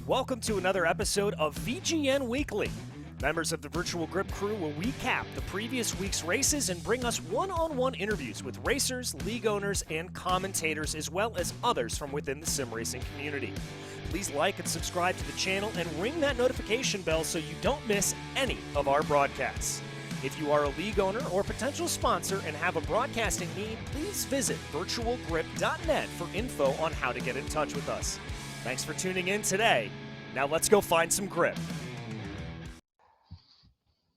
Welcome to another episode of VGN Weekly. Members of the Virtual Grip crew will recap the previous week's races and bring us one-on-one interviews with racers, league owners, and commentators, as well as others from within the sim racing community. Please like and subscribe to the channel and ring that notification bell so you don't miss any of our broadcasts. If you are a league owner or potential sponsor and have a broadcasting need, please visit virtualgrip.net for info on how to get in touch with us. Thanks for tuning in today. Now let's go find some grip.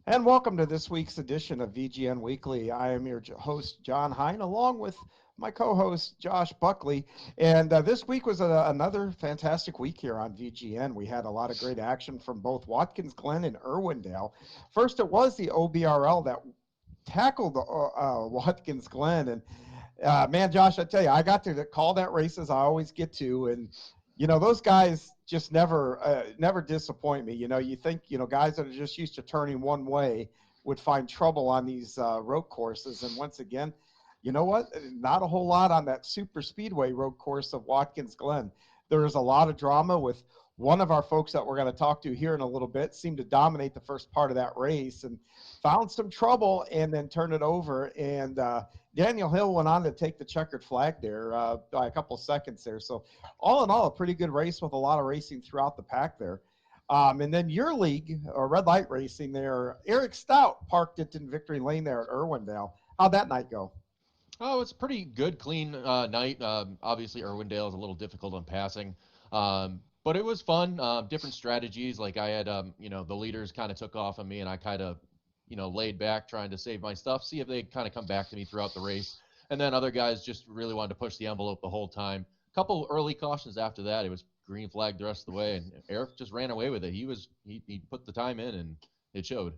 And welcome to this week's edition of VGN Weekly. I am your host, John Heyn, along with my co-host, Josh Buckley. And this week was another fantastic week here on VGN. We had a lot of great action from both Watkins Glen and Irwindale. First, it was the OBRL that tackled Watkins Glen. And man, Josh, I tell you, I got to call that race as I always get to. And, you know, those guys just never disappoint me. You know, you think, you know, guys that are just used to turning one way would find trouble on these road courses. And once again, you know what? Not a whole lot on that super speedway road course of Watkins Glen. There is a lot of drama with one of our folks that we're going to talk to here in a little bit, seemed to dominate the first part of that race and found some trouble and then turned it over. And Daniel Hill went on to take the checkered flag there by a couple seconds there. So all in all, a pretty good race with a lot of racing throughout the pack there. And then your league, or Red Light Racing there, Eric Stout parked it in Victory Lane there at Irwindale. How'd that night go? Oh, it's a pretty good, clean night. Obviously, Irwindale is a little difficult on passing, but it was fun. Different strategies. Like I had, you know, the leaders kind of took off on me, and I kind of, you know, laid back trying to save my stuff, see if they kind of come back to me throughout the race. And then other guys just really wanted to push the envelope the whole time. A couple early cautions after that. It was green flag the rest of the way, and Eric just ran away with it. He put the time in, and it showed.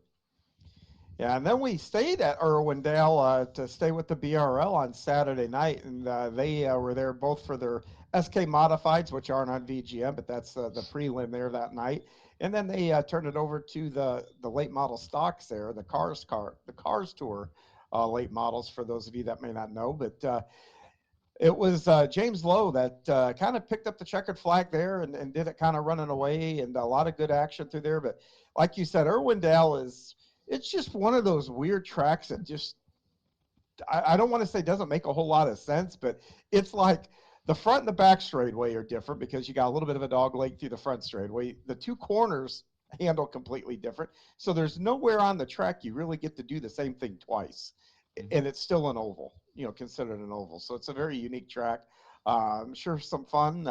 Yeah, and then we stayed at Irwindale to stay with the BRL on Saturday night, and they were there both for their SK Modifieds, which aren't on VGM, but that's the prelim there that night. And then they turned it over to the late model stocks there, the Cars Tour late models, for those of you that may not know. But it was James Lowe that kind of picked up the checkered flag there and did it kind of running away, and a lot of good action through there. But like you said, Irwindale it's just one of those weird tracks that just, I don't want to say doesn't make a whole lot of sense, but it's like the front and the back straightaway are different because you got a little bit of a dog leg through the front straightaway. The two corners handle completely different. So there's nowhere on the track you really get to do the same thing twice. And it's still an oval, you know, considered an oval. So it's a very unique track. I'm sure some fun.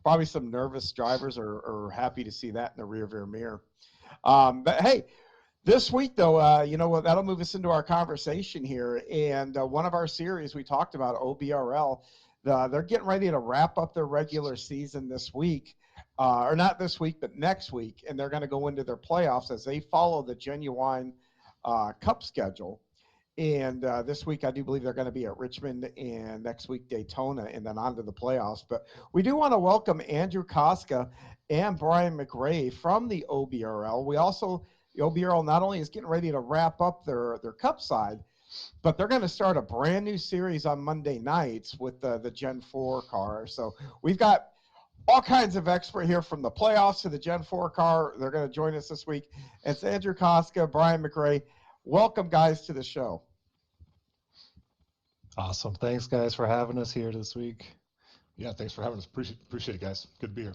Probably some nervous drivers are happy to see that in the rearview mirror. But hey, this week, though, you know what, that'll move us into our conversation here. And one of our series we talked about, OBRL, they're getting ready to wrap up their regular season this week, or not this week, but next week. And they're going to go into their playoffs as they follow the Genuine Cup schedule. And this week, I do believe they're going to be at Richmond, and next week Daytona, and then on to the playoffs. But we do want to welcome Andrew Kotska and Brian McRae from the OBRL. The OBRL not only is getting ready to wrap up their cup side, but they're going to start a brand new series on Monday nights with the Gen 4 car. So we've got all kinds of expert here from the playoffs to the Gen 4 car. They're going to join us this week. It's Andrew Kotska, Brian McRae. Welcome, guys, to the show. Awesome. Thanks, guys, for having us here this week. Yeah, thanks for having us. Appreciate it, guys. Good to be here.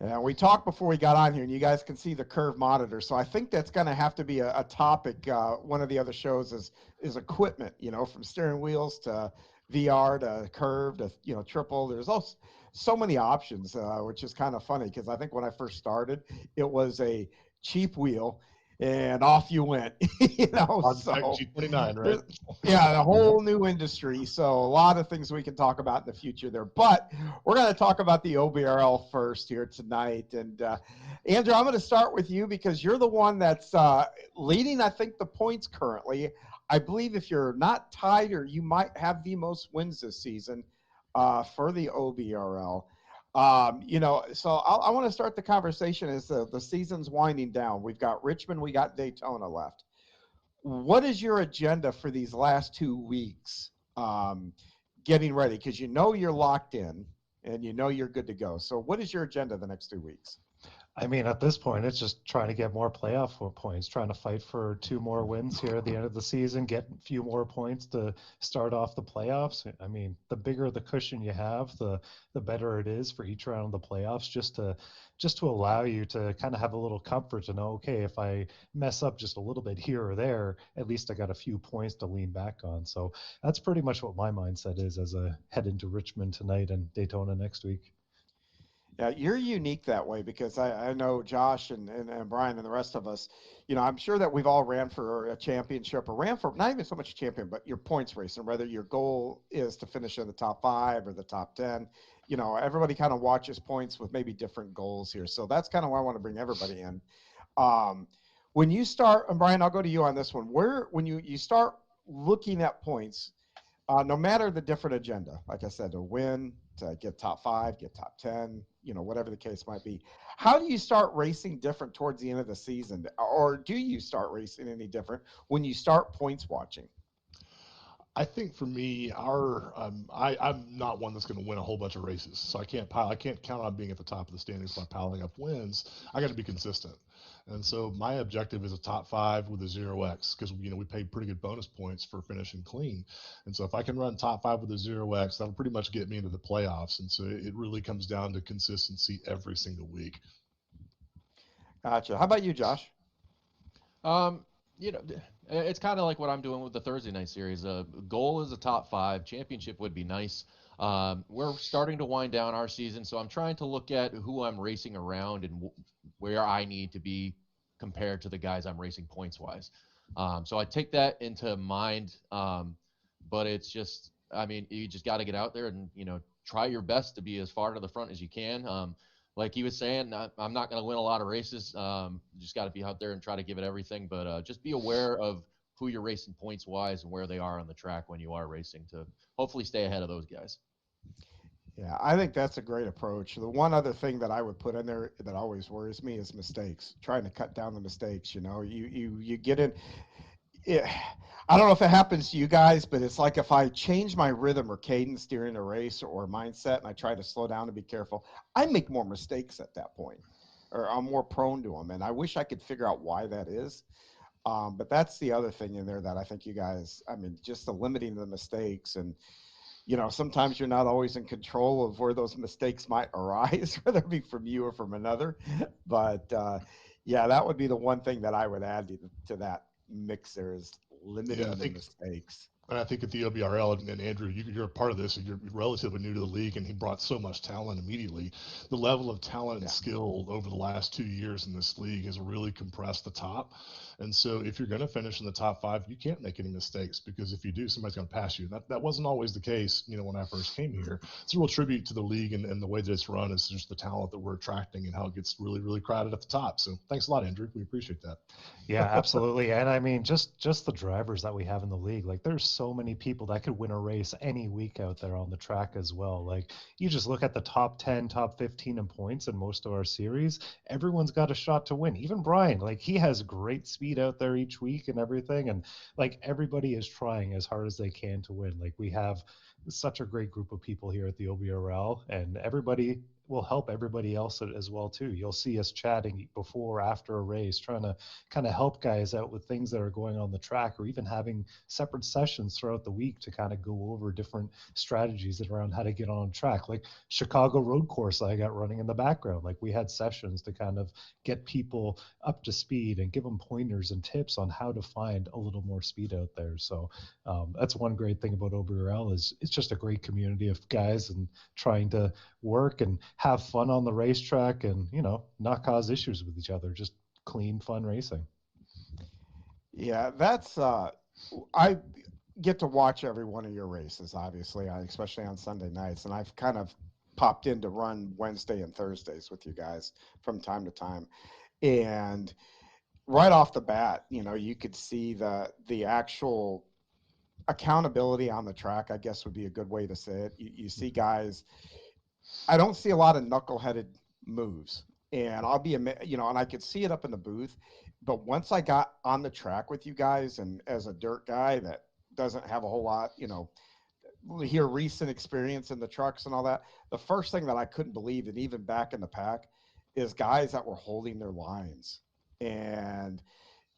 And we talked before we got on here, and you guys can see the curve monitor. So I think that's going to have to be a topic. One of the other shows is equipment, you know, from steering wheels to VR to curve to, you know, triple. There's also so many options, which is kind of funny because I think when I first started, it was a cheap wheel and off you went, you know. So G29, right? Yeah, a whole new industry. So a lot of things we can talk about in the future there. But we're going to talk about the OBRL first here tonight. And Andrew, I'm going to start with you because you're the one that's leading, I think, the points currently. I believe if you're not tied, or you might have the most wins this season for the OBRL. You know, so I want to start the conversation as the season's winding down. We've got Richmond, we got Daytona left. What is your agenda for these last 2 weeks getting ready? Because you know you're locked in. and you know you're good to go. So what is your agenda the next 2 weeks? I mean, at this point, it's just trying to get more playoff points, trying to fight for 2 more wins here at the end of the season, get a few more points to start off the playoffs. I mean, the bigger the cushion you have, the better it is for each round of the playoffs, just to allow you to kind of have a little comfort to know, okay, if I mess up just a little bit here or there, at least I got a few points to lean back on. So that's pretty much what my mindset is as I head into Richmond tonight and Daytona next week. Yeah, you're unique that way because I know Josh and Brian and the rest of us, I'm sure that we've all ran for a championship or ran for not even so much a champion, but your points race, and whether your goal is to finish in the top 5 or the top 10. Everybody kind of watches points with maybe different goals here. So that's kind of why I want to bring everybody in. Um, when you start, and Brian, I'll go to you on this one. When you start looking at points, no matter the different agenda, like I said, to win, to get top 5, get top 10, whatever the case might be. How do you start racing different towards the end of the season? Or do you start racing any different when you start points watching? I think for me, I'm not one that's going to win a whole bunch of races, so I can't count on being at the top of the standings by piling up wins. I got to be consistent, and so my objective is a top 5 with a 0x because we pay pretty good bonus points for finishing clean, and so if I can run top 5 with a 0x, that'll pretty much get me into the playoffs. And so it really comes down to consistency every single week. Gotcha. How about you, Josh? Um, it's kind of like what I'm doing with the Thursday night series. Goal is a top 5. Championship would be nice. We're starting to wind down our season, so I'm trying to look at who I'm racing around and where I need to be compared to the guys I'm racing points wise. So I take that into mind. But it's just, I mean, you just got to get out there and try your best to be as far to the front as you can. Like he was saying, I'm not going to win a lot of races. Just got to be out there and try to give it everything. But just be aware of who you're racing points wise and where they are on the track when you are racing to hopefully stay ahead of those guys. Yeah, I think that's a great approach. The one other thing that I would put in there that always worries me is mistakes. Trying to cut down the mistakes. You get in. Yeah, I don't know if it happens to you guys, but it's like if I change my rhythm or cadence during a race or mindset and I try to slow down and be careful, I make more mistakes at that point, or I'm more prone to them. And I wish I could figure out why that is. But that's the other thing in there that I think you guys, I mean, just the limiting the mistakes. And sometimes you're not always in control of where those mistakes might arise, whether it be from you or from another. But yeah, that would be the one thing that I would add to that mix there is Yeah, limiting the mistakes. And I think at the OBRL, and Andrew, you're a part of this, and you're relatively new to the league, and he brought so much talent immediately. The level of talent and skill over the last 2 years in this league has really compressed the top. And so if you're going to finish in the top 5, you can't make any mistakes, because if you do, somebody's going to pass you. That wasn't always the case, when I first came here. It's a real tribute to the league and the way that it's run is just the talent that we're attracting and how it gets really, really crowded at the top. So thanks a lot, Andrew. We appreciate that. Yeah, absolutely. And I mean, just the drivers that we have in the league, like there's so many people that could win a race any week out there on the track as well. Like you just look at the top 10, top 15 in points in most of our series, everyone's got a shot to win. Even Brian, like he has great speed out there each week and everything. And like everybody is trying as hard as they can to win. Like we have such a great group of people here at the OBRL, and everybody will help everybody else as well too. You'll see us chatting before or after a race, trying to kind of help guys out with things that are going on the track, or even having separate sessions throughout the week to kind of go over different strategies around how to get on track. Like Chicago road course I got running in the background, like we had sessions to kind of get people up to speed and give them pointers and tips on how to find a little more speed out there. So that's one great thing about OBRL is it's just a great community of guys and trying to work and have fun on the racetrack and not cause issues with each other, just clean fun racing. Yeah, that's I get to watch every one of your races, obviously, especially on Sunday nights, and I've kind of popped in to run Wednesday and Thursdays with you guys from time to time. And right off the bat, you could see the actual accountability on the track, I guess would be a good way to say it. You see guys, I don't see a lot of knuckleheaded moves, and I'll be, and I could see it up in the booth. But once I got on the track with you guys, and as a dirt guy that doesn't have a whole lot, hear recent experience in the trucks and all that, the first thing that I couldn't believe, and even back in the pack, is guys that were holding their lines. And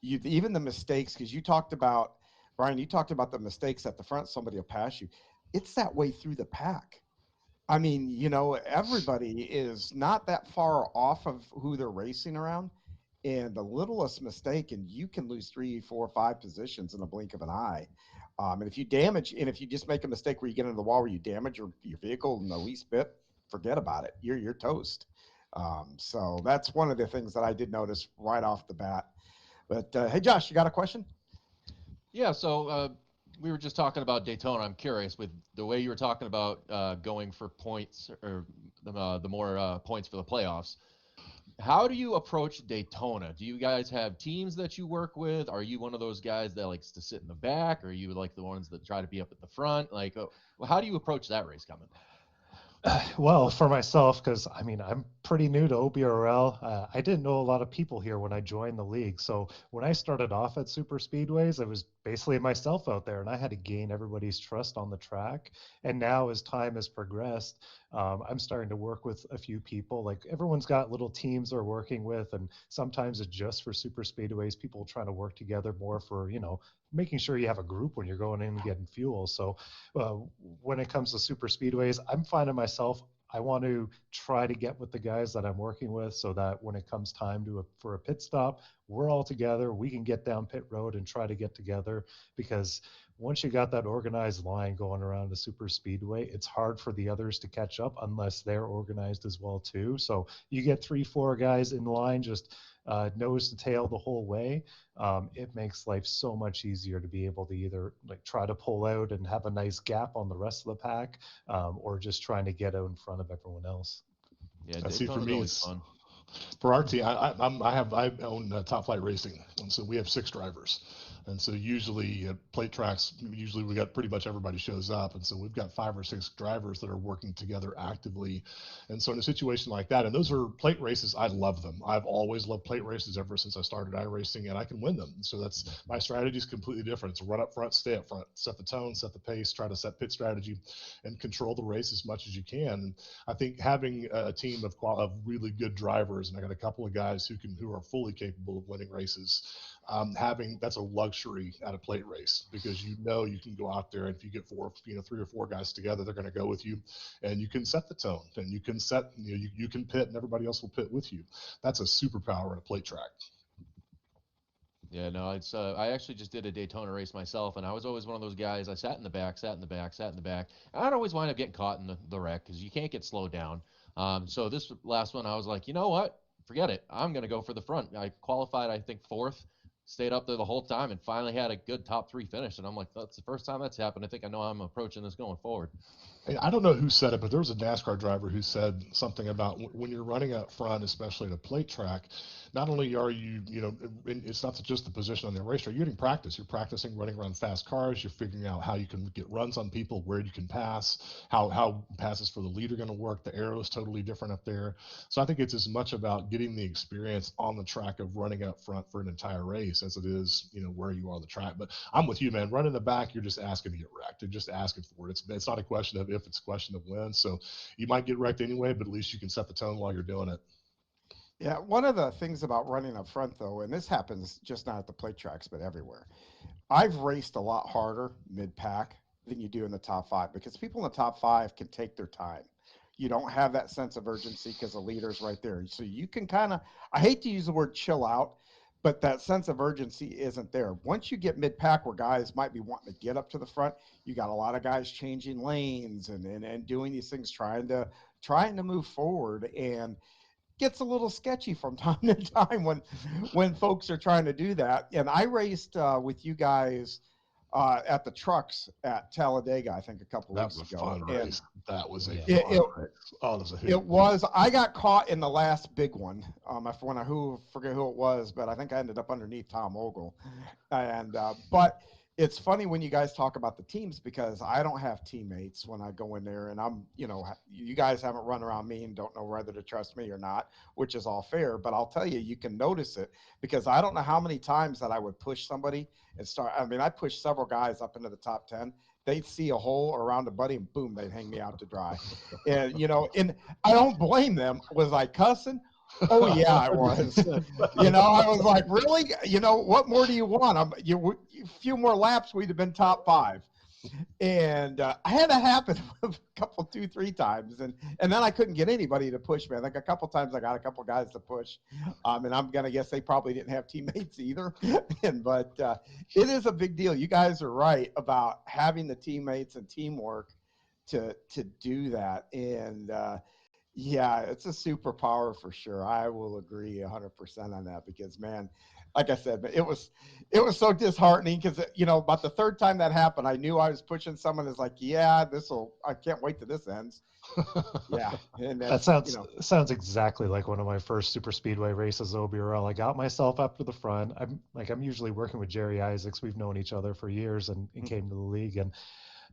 even the mistakes, because you talked about, Brian, you talked about the mistakes at the front, somebody will pass you. It's that way through the pack. I mean, everybody is not that far off of who they're racing around. And the littlest mistake, and you can lose 3, 4, 5 positions in a blink of an eye. And if you just make a mistake where you get into the wall where you damage your vehicle in the least bit, forget about it. You're toast. So that's one of the things that I did notice right off the bat. But hey, Josh, you got a question? Yeah, so we were just talking about Daytona. I'm curious, with the way you were talking about going for points, or the more points for the playoffs. How do you approach Daytona? Do you guys have teams that you work with? Are you one of those guys that likes to sit in the back? Or are you like the ones that try to be up at the front? Like, how do you approach that race coming? Well, for myself, because I mean, I'm pretty new to OBRL. I didn't know a lot of people here when I joined the league. So when I started off at super speedways, I was basically myself out there, and I had to gain everybody's trust on the track. And now, as time has progressed, I'm starting to work with a few people. Like, everyone's got little teams they're working with, and sometimes it's just for super speedways. People trying to work together more for making sure you have a group when you're going in and getting fuel. So when it comes to super speedways, I'm finding myself, I want to try to get with the guys that I'm working with, so that when it comes time for a pit stop, we're all together. We can get down pit road and try to get together, because once you got that organized line going around the super speedway, it's hard for the others to catch up unless they're organized as well too. So you get 3-4 guys in line, just nose to tail the whole way. It makes life so much easier to be able to either like try to pull out and have a nice gap on the rest of the pack, or just trying to get out in front of everyone else. Yeah, I see. For Daytona's me, always it's fun. for our team. I own Top Flight Racing, and so we have 6 drivers. And so usually at plate tracks, usually we got pretty much everybody shows up, and so we've got 5 or 6 drivers that are working together actively. And so in a situation like that, and those are plate races, I love them. I've always loved plate races ever since I started iRacing, and I can win them. So that's my strategy is completely different. It's run up front, stay up front, set the tone, set the pace, try to set pit strategy, and control the race as much as you can. And I think having a team of really good drivers, and I got a couple of guys who are fully capable of winning races. That's a luxury at a plate race, because you can go out there, and if you get 3 or 4 guys together, they're going to go with you, and you can set the tone, and you can you can pit, and everybody else will pit with you. That's a superpower in a plate track. Yeah, no, it's I actually just did a Daytona race myself, and I was always one of those guys. I sat in the back, sat in the back, sat in the back, and I'd always wind up getting caught in the wreck, because you can't get slowed down. So this last one, I was like, you know what? Forget it. I'm gonna go for the front. I qualified, I think, 4th, stayed up there the whole time, and finally had a good top 3 finish. And I'm like, that's the first time that's happened. I think I know I'm approaching this going forward. I don't know who said it, but there was a NASCAR driver who said something about when you're running up front, especially at a plate track, not only are you, it's not just the position on the racetrack, you're getting practice. You're practicing running around fast cars. You're figuring out how you can get runs on people, where you can pass, how passes for the lead are going to work. The arrow is totally different up there. So I think it's as much about getting the experience on the track of running up front for an entire race as it is, where you are on the track. But I'm with you, man. Running the back, you're just asking to get wrecked. You're just asking for it. It's not a question of if, it's a question of when. So you might get wrecked anyway, but at least you can set the tone while you're doing it. Yeah, one of the things about running up front, though, and this happens just not at the plate tracks, but everywhere, I've raced a lot harder mid-pack than you do in the top 5, because people in the top 5 can take their time. You don't have that sense of urgency because the leader's right there. So you can kind of, I hate to use the word chill out, but that sense of urgency isn't there. Once you get mid-pack, where guys might be wanting to get up to the front, you got a lot of guys changing lanes and doing these things, trying to move forward, and gets a little sketchy from time to time when folks are trying to do that. And I raced with you guys at the trucks at Talladega, I think a couple That weeks was a ago. fun race. That was a Yeah. fun race. Oh, that was a hoot. It was. I got caught in the last big one. I forget who it was, but I think I ended up underneath Tom Ogle. And but it's funny when you guys talk about the teams, because I don't have teammates when I go in there, and you guys haven't run around me and don't know whether to trust me or not, which is all fair. But I'll tell you, you can notice it, because I don't know how many times that I would push somebody and start. I mean, I pushed several guys up into the top 10, they'd see a hole around a buddy and boom, they'd hang me out to dry. And, and I don't blame them. Was I cussing? Oh yeah, I was. I was like, really? What more do you want? A few more laps, we'd have been top 5. And I had that happen a couple, 2, 3 times, and then I couldn't get anybody to push me. I think a couple times I got a couple guys to push, and I'm gonna guess they probably didn't have teammates either. But it is a big deal. You guys are right about having the teammates and teamwork to do that, and yeah, it's a superpower for sure. I will agree 100% on that because, man, like I said, it was so disheartening because about the third time that happened, I knew I was pushing someone. Is like, yeah, I can't wait till this ends. Yeah, and That sounds exactly like one of my first super speedway races, OBRL. I got myself up to the front. I'm usually working with Jerry Isaacs. We've known each other for years and came to the league and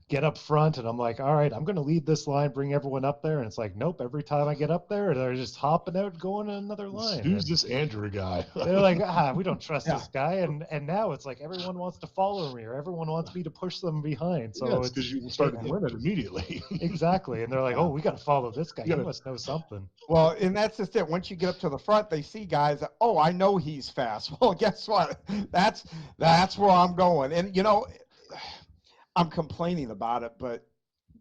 get up front, and I'm like, all right, I'm going to lead this line, bring everyone up there. And it's like, nope, every time I get up there, they're just hopping out, going to another line. Who's this Andrew guy? They're like, we don't trust this guy. And now it's like everyone wants to follow me or everyone wants me to push them behind. So it's because you started winning immediately. Exactly. And they're like, oh, we got to follow this guy. He must know something. Well, and that's just it. Once you get up to the front, they see guys that, oh, I know he's fast. Well, guess what? That's where I'm going. And, I'm complaining about it, but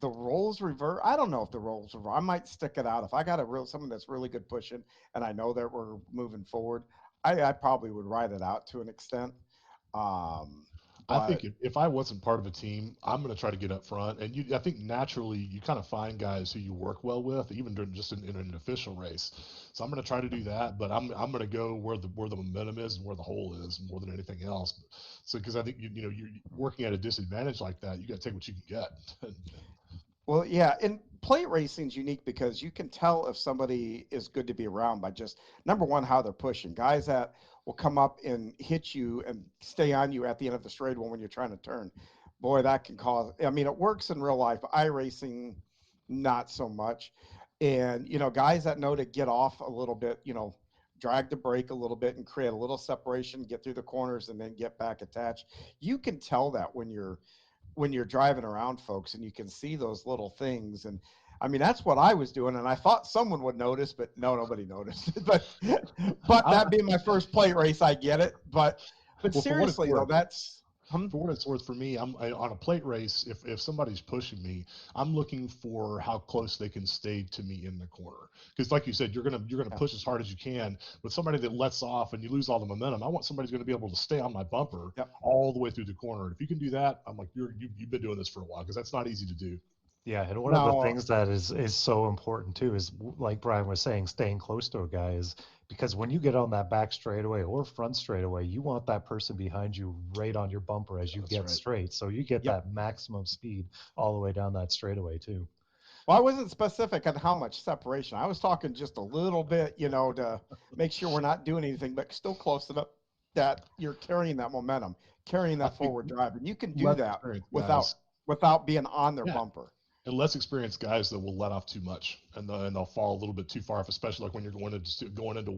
the roles revert. I don't know if the roles revert. I might stick it out. If I got someone that's really good pushing and I know that we're moving forward, I probably would ride it out to an extent. I think if I wasn't part of a team, I'm going to try to get up front. And I think naturally you kind of find guys who you work well with, even during just in an official race. So I'm going to try to do that, but I'm going to go where the momentum is and where the hole is more than anything else. So because I think you're working at a disadvantage like that, you got to take what you can get. Well, yeah, and plate racing is unique because you can tell if somebody is good to be around by just, number one, how they're pushing. Guys that will come up and hit you and stay on you at the end of the straight one when you're trying to turn. Boy, that can cause, it works in real life. iRacing, not so much. And, guys that know to get off a little bit, drag the brake a little bit and create a little separation, get through the corners and then get back attached. You can tell that when you're driving around, folks, and you can see those little things. And that's what I was doing, and I thought someone would notice, but no, nobody noticed. but that being my first plate race, I get it. But seriously though, that's for what it's worth for me. I'm on a plate race. If somebody's pushing me, I'm looking for how close they can stay to me in the corner. Because like you said, you're gonna push as hard as you can. But somebody that lets off and you lose all the momentum, I want somebody's going to be able to stay on my bumper all the way through the corner. If you can do that, I'm like, you've been doing this for a while, because that's not easy to do. Yeah, and one of the things that is so important too is, like Brian was saying, staying close to a guy is because when you get on that back straightaway or front straightaway, you want that person behind you right on your bumper as you get straight. So you get that maximum speed all the way down that straightaway too. Well, I wasn't specific on how much separation. I was talking just a little bit, to make sure we're not doing anything, but still close enough that you're carrying that momentum, carrying that forward drive. And you can do that without being on their bumper. And less experienced guys that will let off too much, and they'll fall a little bit too far off, especially like when you're going into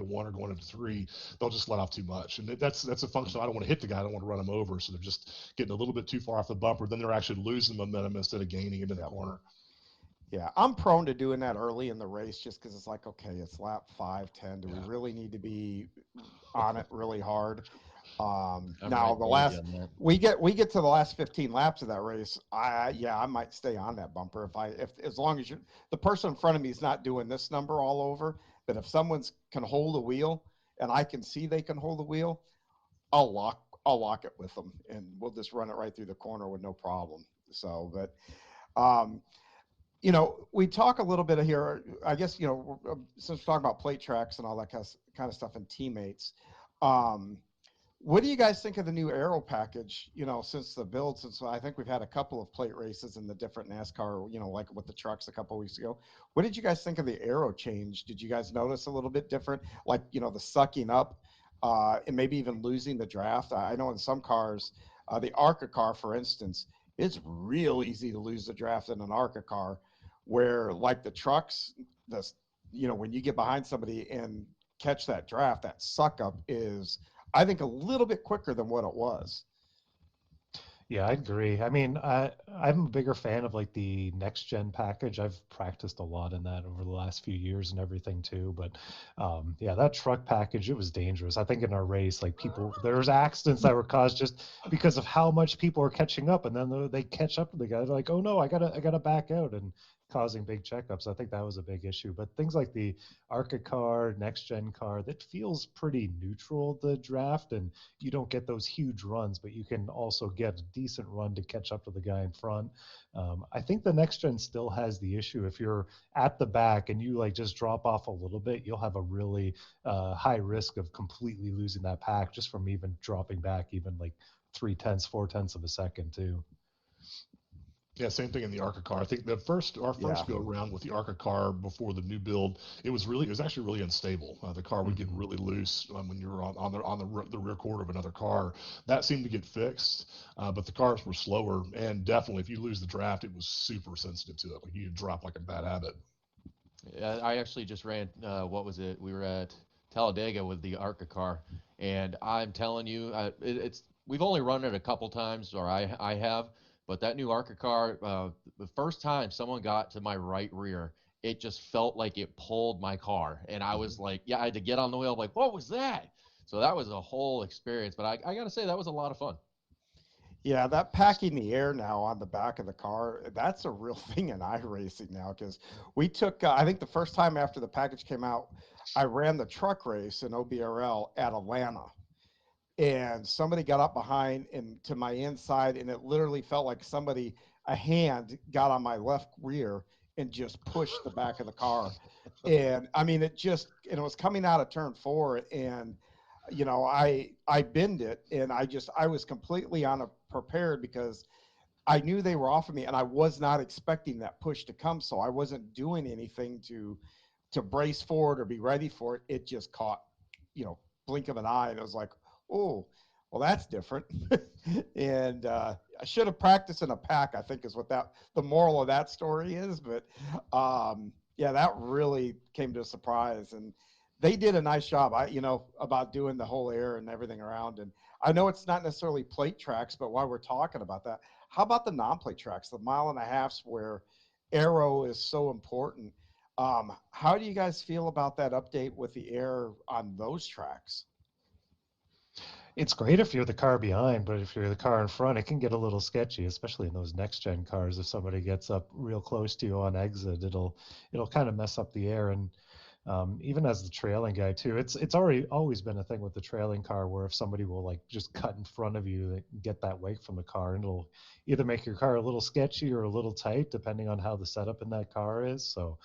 one or going into three, they'll just let off too much, and that's a function. I don't want to hit the guy, I don't want to run him over, so they're just getting a little bit too far off the bumper. Then they're actually losing momentum instead of gaining it in the corner. Yeah, I'm prone to doing that early in the race just because it's like, okay, it's lap 5, 10. Do we really need to be on it really hard? Now we get to the last 15 laps of that race. I might stay on that bumper if as long as the person in front of me is not doing this number all over. But if someone's can hold the wheel and I can see they can hold the wheel, I'll lock it with them and we'll just run it right through the corner with no problem. So, but we talk a little bit here, I guess, since we're talking about plate tracks and all that kind of stuff and teammates. What do you guys think of the new aero package, since the build, since I think we've had a couple of plate races in the different NASCAR, like with the trucks a couple of weeks ago. What did you guys think of the aero change? Did you guys notice a little bit different, like, the sucking up and maybe even losing the draft? I know in some cars, the ARCA car, for instance, it's real easy to lose the draft in an ARCA car, where like the trucks, when you get behind somebody and catch that draft, that suck up is, I think, a little bit quicker than what it was. Yeah, I agree. I mean, I'm a bigger fan of like the next gen package. I've practiced a lot in that over the last few years and everything too. But yeah, that truck package, it was dangerous. I think in our race, like there was accidents that were caused just because of how much people are catching up, and then they catch up to the guy. They're like, oh no, I gotta back out, and causing big checkups. I think that was a big issue. But things like the ARCA car, next gen car, that feels pretty neutral, the draft, and you don't get those huge runs, but you can also get a decent run to catch up to the guy in front. I think the next gen still has the issue. If you're at the back and you like just drop off a little bit, you'll have a really high risk of completely losing that pack just from even dropping back, even like 3/10, 4/10 of a second too. Yeah, same thing in the ARCA car. I think our Yeah. first go around with the ARCA car before the new build, it was actually really unstable. The car would get Mhm. really loose when you were on the rear quarter of another car. That seemed to get fixed, but the cars were slower, and definitely if you lose the draft, it was super sensitive to it. Like you drop like a bad habit. Yeah, I actually just ran. What was it? We were at Talladega with the ARCA car, and I'm telling you, it's we've only run it a couple times, or I have, but that new ARCA car, the first time someone got to my right rear, it just felt like it pulled my car, and I was like, yeah, I had to get on the wheel, like, what was that? So that was a whole experience, but I got to say that was a lot of fun. Yeah, that packing the air now on the back of the car, that's a real thing in iRacing now because we took, I think the first time after the package came out, I ran the truck race in OBRL at Atlanta, and somebody got up behind and to my inside, and it literally felt like a hand got on my left rear and just pushed the back of the car. And I mean, and it was coming out of turn four, and I binned it, and I was completely unprepared because I knew they were off of me, and I was not expecting that push to come, so I wasn't doing anything to brace for it or be ready for it. It just caught, you know, blink of an eye, and it was like, oh, well, that's different. And I should have practiced in a pack, I think, is what the moral of that story is. But yeah, that really came to a surprise, and they did a nice job. About doing the whole air and everything around. And I know it's not necessarily plate tracks, but while we're talking about that, how about the non-plate tracks, the mile and a halfs where aero is so important? How do you guys feel about that update with the air on those tracks? It's great if you're the car behind, but if you're the car in front, it can get a little sketchy, especially in those next gen cars. If somebody gets up real close to you on exit, it'll kind of mess up the air. And even as the trailing guy too, it's already always been a thing with the trailing car where if somebody will like just cut in front of you, they get that wake from the car, and it'll either make your car a little sketchy or a little tight depending on how the setup in that car is. So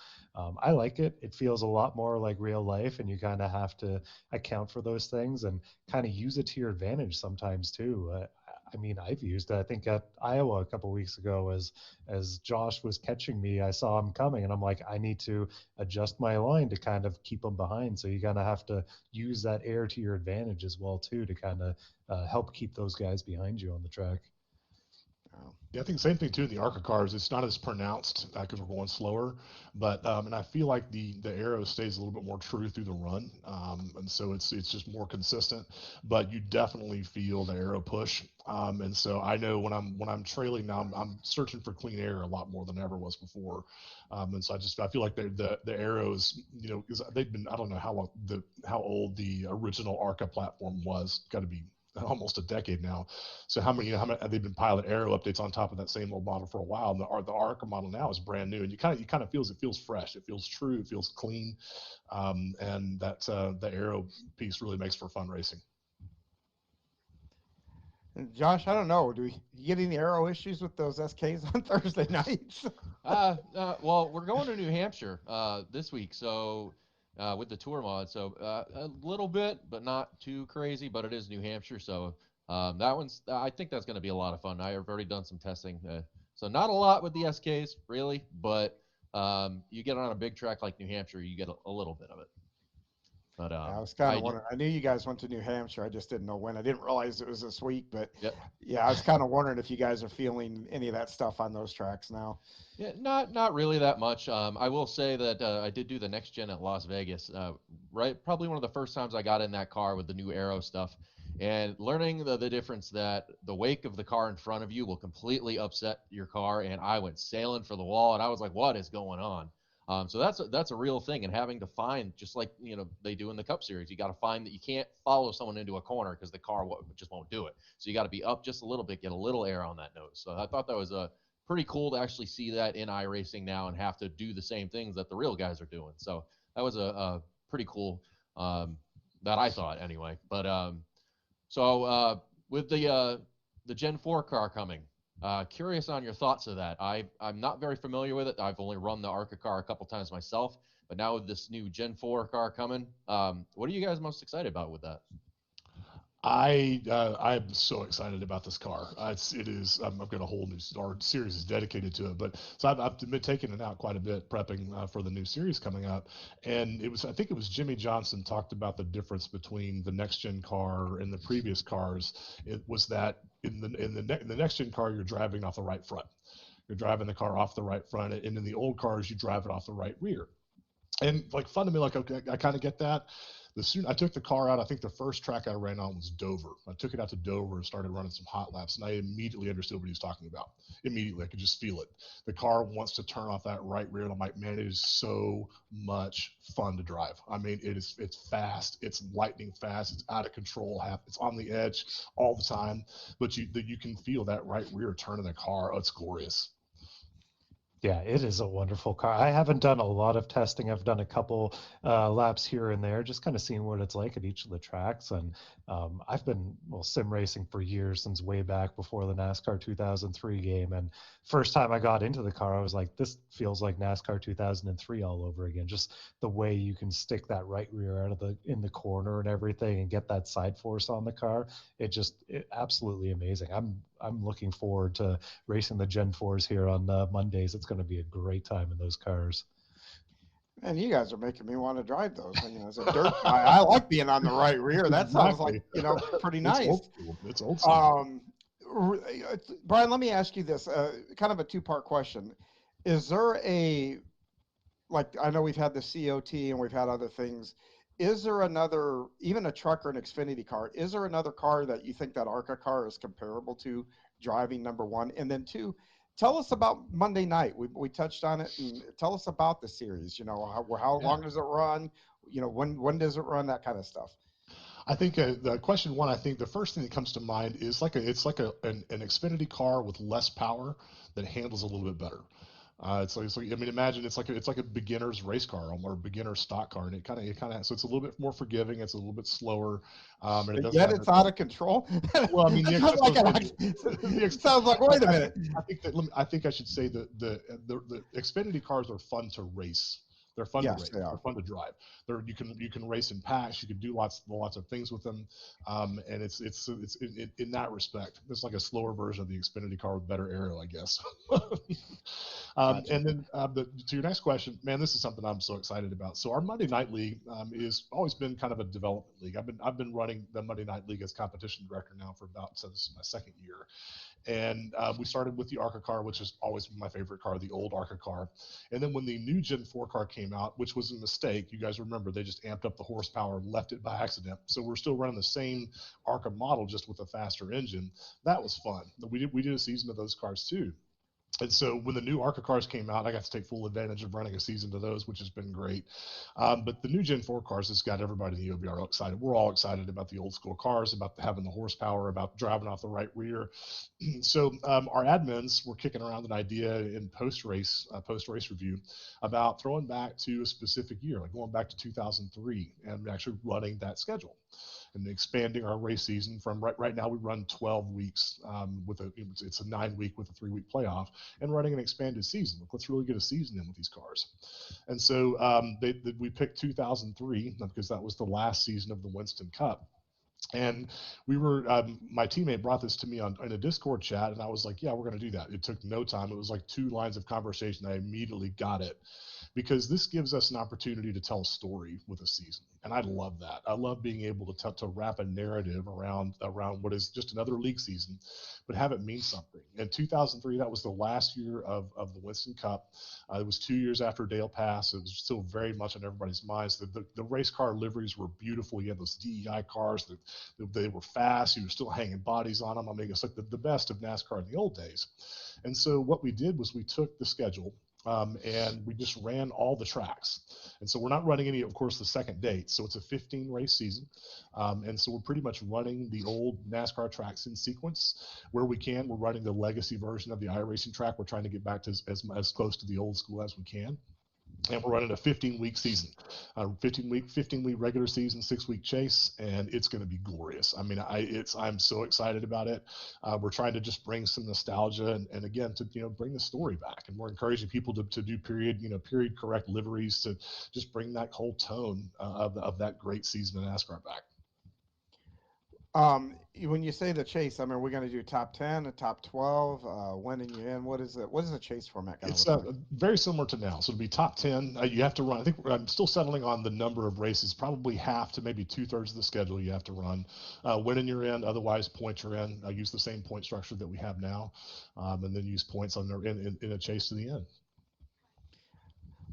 I like it. It feels a lot more like real life, and you kind of have to account for those things and kind of use it to your advantage sometimes too. I mean, I've used it. I think at Iowa a couple weeks ago, as Josh was catching me, I saw him coming, and I'm like, I need to adjust my line to kind of keep him behind. So you kind of have to use that air to your advantage as well too to kind of help keep those guys behind you on the track. Oh, Yeah, I think the same thing too in the ARCA cars. It's not as pronounced because we're going slower, but and I feel like the arrow stays a little bit more true through the run, and so it's just more consistent. But you definitely feel the arrow push, and so I know when I'm trailing now, I'm searching for clean air a lot more than ever was before, and so I feel like the arrows, because they've been, I don't know how old the original ARCA platform was. Got to be almost a decade now. So how many they've been pilot aero updates on top of that same old model for a while, and the ARCA model now is brand new, and you kind of feels fresh, it feels true, it feels clean, and that the aero piece really makes for fun racing. and Josh, I don't know. You get any aero issues with those SKs on Thursday nights? Well, we're going to New Hampshire this week, so with the tour mod, so a little bit, but not too crazy. But it is New Hampshire, so that one's. I think that's going to be a lot of fun. I have already done some testing, so not a lot with the SKs really, but you get on a big track like New Hampshire, you get a little bit of it. But I was kind I of do. wondering. I knew you guys went to New Hampshire. I just didn't know when. I didn't realize it was this week. But Yep. yeah, I was kind of wondering if you guys are feeling any of that stuff on those tracks now. Yeah, not really that much. I will say that I did do the next gen at Las Vegas. Right, probably one of the first times I got in that car with the new Aero stuff, and learning the difference that the wake of the car in front of you will completely upset your car. And I went sailing for the wall, and I was like, what is going on? So that's a real thing, and having to find, just like they do in the Cup Series, you got to find that you can't follow someone into a corner because the car just won't do it. So you got to be up just a little bit, get a little air on that nose. So I thought that was pretty cool to actually see that in iRacing now and have to do the same things that the real guys are doing. So that was a pretty cool, that I thought anyway. But with the Gen 4 car coming, curious on your thoughts of that. I'm not very familiar with it. I've only run the ARCA car a couple times myself, but now with this new Gen 4 car coming, what are you guys most excited about with that? I'm so excited about this car. It is. I've got a whole new our series is dedicated to it. But so I've been taking it out quite a bit, prepping for the new series coming up. And I think it was Jimmy Johnson talked about the difference between the next gen car and the previous cars. It was that in the next gen car, you're driving off the right front. You're driving the car off the right front, and in the old cars, you drive it off the right rear. And like fundamentally, like, okay, I kind of get that. I took the car out, I think the first track I ran on was Dover. I took it out to Dover and started running some hot laps, and I immediately understood what he was talking about. Immediately, I could just feel it. The car wants to turn off that right rear, and I'm like, man, it is so much fun to drive. I mean, it's fast, it's lightning fast, it's out of control, it's on the edge all the time, but you can feel that right rear turn in the car. Oh, it's glorious. Yeah, it is a wonderful car. I haven't done a lot of testing. I've done a couple laps here and there, just kind of seeing what it's like at each of the tracks. And I've been sim racing for years, since way back before the NASCAR 2003 game. And first time I got into the car, I was like, this feels like NASCAR 2003 all over again. Just the way you can stick that right rear out of in the corner and everything, and get that side force on the car. It absolutely amazing. I'm looking forward to racing the Gen 4s here on Mondays. It's going to be a great time in those cars. And you guys are making me want to drive those. As a dirt guy, I like being on the right rear. That sounds like, pretty nice. It's old school. Brian, let me ask you this, kind of a two-part question. Is there I know we've had the COT and we've had other things. Is there another, even a truck or an Xfinity car, is there another car that you think that ARCA car is comparable to driving, number one? And then two, tell us about Monday night. We touched on it, and tell us about the series. How long does it run? When does it run? That kind of stuff. I think the question one, I think the first thing that comes to mind is it's like an Xfinity car with less power that handles a little bit better. It's like I mean, imagine it's like a beginner's race car or a beginner's stock car, and it kind of so it's a little bit more forgiving. It's a little bit slower, and it's out of control. Well, I mean, it sounds like, wait a minute. I think I should say the Xfinity cars are fun to race. They're fun to race. They're fun to drive. You can race in packs. You can do lots of things with them, and it's in that respect, it's like a slower version of the Xfinity car with better aero, I guess. Gotcha. And then to your next question, man, this is something I'm so excited about. So our Monday Night League is always been kind of a development league. I've been running the Monday Night League as competition director now for so this is my second year. And we started with the ARCA car, which has always been my favorite car, the old ARCA car. And then when the new Gen 4 car came out, which was a mistake, you guys remember, they just amped up the horsepower and left it by accident. So we're still running the same ARCA model, just with a faster engine. That was fun. We did a season of those cars too. And so when the new ARCA cars came out, I got to take full advantage of running a season to those, which has been great. But the new Gen 4 cars has got everybody in the OBRL excited. We're all excited about the old school cars, about having the horsepower, about driving off the right rear. So our admins were kicking around an idea in post-race review about throwing back to a specific year, like going back to 2003 and actually running that schedule and expanding our race season from right now we run 12 weeks it's a 9-week with a 3-week playoff, and running an expanded season. Let's really get a season in with these cars. And so we picked 2003 because that was the last season of the Winston Cup. And we were, my teammate brought this to me in a Discord chat, and I was like, yeah, we're going to do that. It took no time. It was like 2 lines of conversation. I immediately got it. because this gives us an opportunity to tell a story with a season. And I love that. I love being able to wrap a narrative around what is just another league season, but have it mean something. In 2003, that was the last year of the Winston Cup. It was 2 years after Dale Pass. It was still very much on everybody's minds. The race car liveries were beautiful. You had those DEI cars. They were fast. You were still hanging bodies on them. I mean, it's like the best of NASCAR in the old days. And so what we did was we took the schedule and we just ran all the tracks. And so we're not running any, of course, the second date. So it's a 15 race season. And so we're pretty much running the old NASCAR tracks in sequence where we can. We're running the legacy version of the iRacing track. We're trying to get back to as close to the old school as we can. And we're running a 15-week season, 15-week regular season, 6-week chase, and it's going to be glorious. I mean, I'm so excited about it. We're trying to just bring some nostalgia and again to bring the story back, and we're encouraging people to do period correct liveries to just bring that whole tone of that great season of NASCAR back. When you say the chase, I mean, we're going to do top 10, a top 12, when and you in. What is it? What is the chase format going to look like? Very similar to now. So it'll be top 10. You have to run. I think I'm still settling on the number of races, probably half to maybe 2/3 of the schedule you have to run. Win and you're in. Otherwise, points you're in. Use the same point structure that we have now, and then use points in a chase to the end.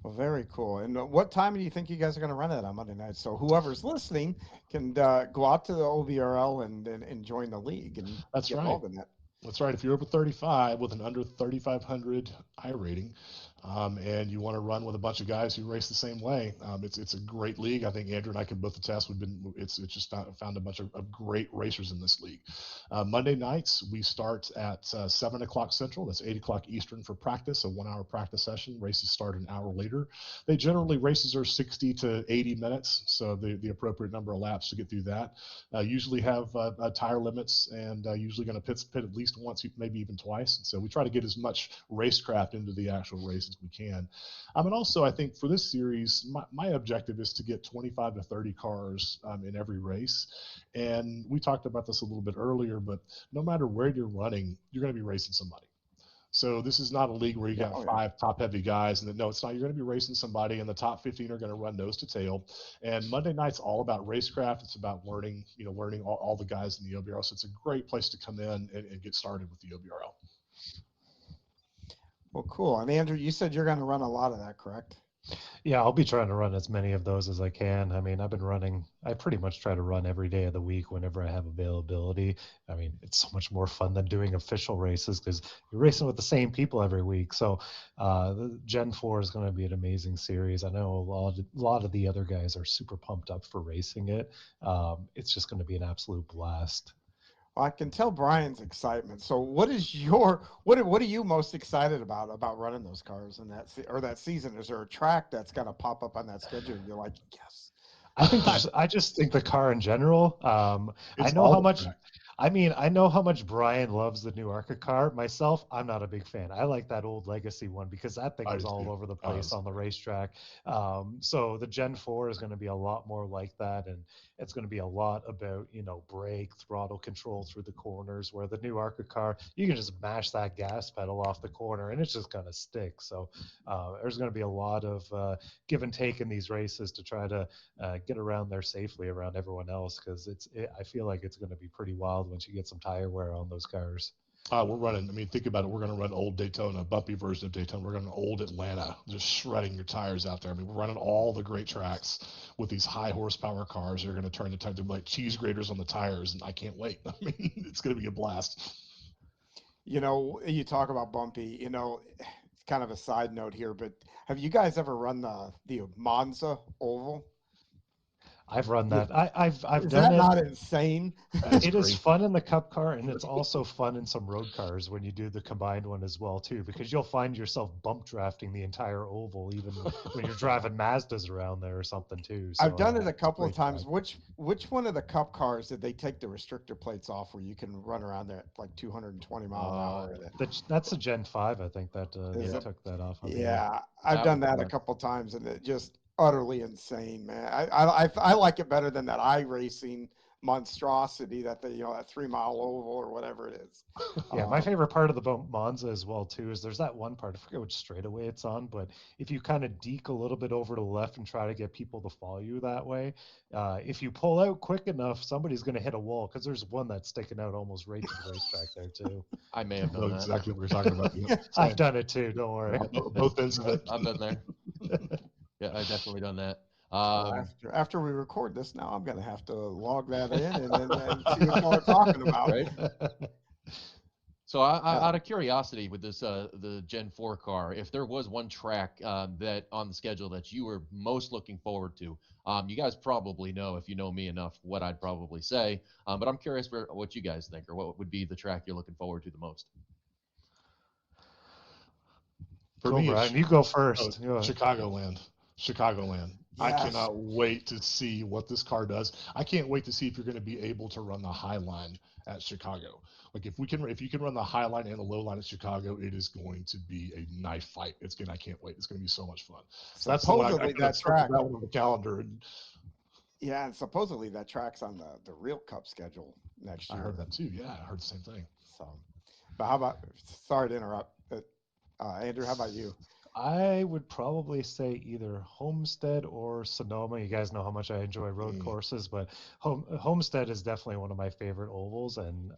Well, very cool. And what time do you think you guys are going to run it on Monday night? So whoever's listening can go out to the OBRL and join the league and That's get right. involved in that. That's right. If you're over 35 with an under 3,500 I rating, and you want to run with a bunch of guys who race the same way, it's a great league. I think Andrew and I can both attest. It's just found a bunch of great racers in this league. Monday nights we start at 7 o'clock Central. That's 8 o'clock Eastern for practice. A 1-hour practice session. Races start an hour later. Races are 60 to 80 minutes, so the appropriate number of laps to get through that. Usually have tire limits, and usually going to pit at least once, maybe even twice. And so we try to get as much racecraft into the actual race as we can. And also, I think for this series, my objective is to get 25 to 30 cars in every race. And we talked about this a little bit earlier, but no matter where you're running, you're going to be racing somebody. So this is not a league where you got 5 top-heavy guys, and no, it's not. You're going to be racing somebody, and the top 15 are going to run nose to tail. And Monday night's all about racecraft. It's about learning all the guys in the OBRL. So it's a great place to come in and get started with the OBRL. Well, cool. And Andrew, you said you're going to run a lot of that, correct? Yeah, I'll be trying to run as many of those as I can. I mean, I pretty much try to run every day of the week whenever I have availability. I mean, it's so much more fun than doing official races because you're racing with the same people every week. So the Gen 4 is going to be an amazing series. I know a lot of the other guys are super pumped up for racing it. It's just going to be an absolute blast. I can tell Brian's excitement. So what are you most excited about running those cars in that season? Is there a track that's going to pop up on that schedule? You're like, yes. I just think the car in general. I know how much Brian loves the new ARCA car. Myself, I'm not a big fan. I like that old legacy one because that thing was all over the place on the racetrack. So the Gen 4 is going to be a lot more like that, and it's going to be a lot about brake, throttle control through the corners. Where the new ARCA car, you can just mash that gas pedal off the corner, and it's just going to stick. So there's going to be a lot of give and take in these races to try to get around there safely around everyone else because I feel like it's going to be pretty wild once you get some tire wear on those cars. We're running, think about it. We're going to run old Daytona, bumpy version of Daytona. We're going to old Atlanta, just shredding your tires out there. We're running all the great tracks with these high horsepower cars. They're going to turn the time to like cheese graters on the tires, and I can't wait. It's going to be a blast. You talk about bumpy, it's kind of a side note here, but have you guys ever run the Monza Oval? I've run that. I've Is done that it. not insane? It is fun in the Cup car, and it's also fun in some road cars when you do the combined one as well too, because you'll find yourself bump drafting the entire oval, even when you're driving Mazdas around there or something too. So, I've done it a couple of times. Which one of the Cup cars did they take the restrictor plates off where you can run around there at like 220 mile an hour? That's a Gen 5, I think that they took that off. Yeah, I've done that a couple of times, and it just utterly insane, man. I like it better than that iRacing monstrosity that that 3-mile oval or whatever it is. Yeah, my favorite part of the Monza as well too is there's that one part, I forget which straightaway it's on, but if you kind of deke a little bit over to the left and try to get people to follow you that way, if you pull out quick enough, somebody's going to hit a wall, because there's one that's sticking out almost right to the racetrack there too. I may have know done that. exactly what you're talking about. Yeah. I've done it too, don't worry. Both ends of it. I've been there. Yeah, I've definitely done that. After we record this now, I'm going to have to log that in and then see what y'all are talking about. Right? So out of curiosity with this the Gen 4 car, if there was one track that on the schedule that you were most looking forward to, you guys probably know, if you know me enough, what I'd probably say, but I'm curious for what you guys think, or what would be the track you're looking forward to the most. For me, Brian, you go first. Chicagoland. I Yes. cannot wait to see what this car does. I can't wait to see if you're going to be able to run the high line at Chicago. Like if you can run the high line and the low line at Chicago, it is going to be a knife fight. I can't wait. It's going to be so much fun. So that's the one Supposedly I that track. that one on the calendar. And Yeah, and supposedly that track's on the real Cup schedule next I year. heard that too. Yeah, I heard the same thing. So, but how about? Sorry to interrupt, but Andrew, how about you? I would probably say either Homestead or Sonoma. You guys know how much I enjoy road courses, but Homestead is definitely one of my favorite ovals, and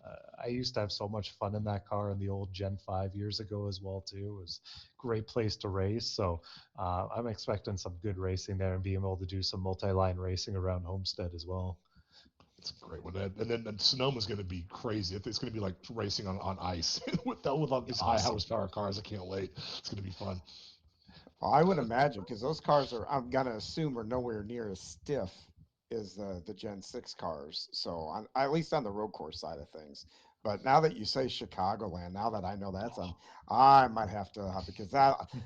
I used to have so much fun in that car in the old Gen 5 years ago as well too. It was a great place to race, so I'm expecting some good racing there and being able to do some multi-line racing around Homestead as well. It's a great one. And then Sonoma's going to be crazy. It's going to be like racing on ice with all these high horsepower cars. I can't wait. It's going to be fun. Well, I would imagine, because those cars I'm gonna assume are nowhere near as stiff as the Gen 6 cars. So at least on the road course side of things. But now that you say Chicagoland, now that I know that's on, I might have to, because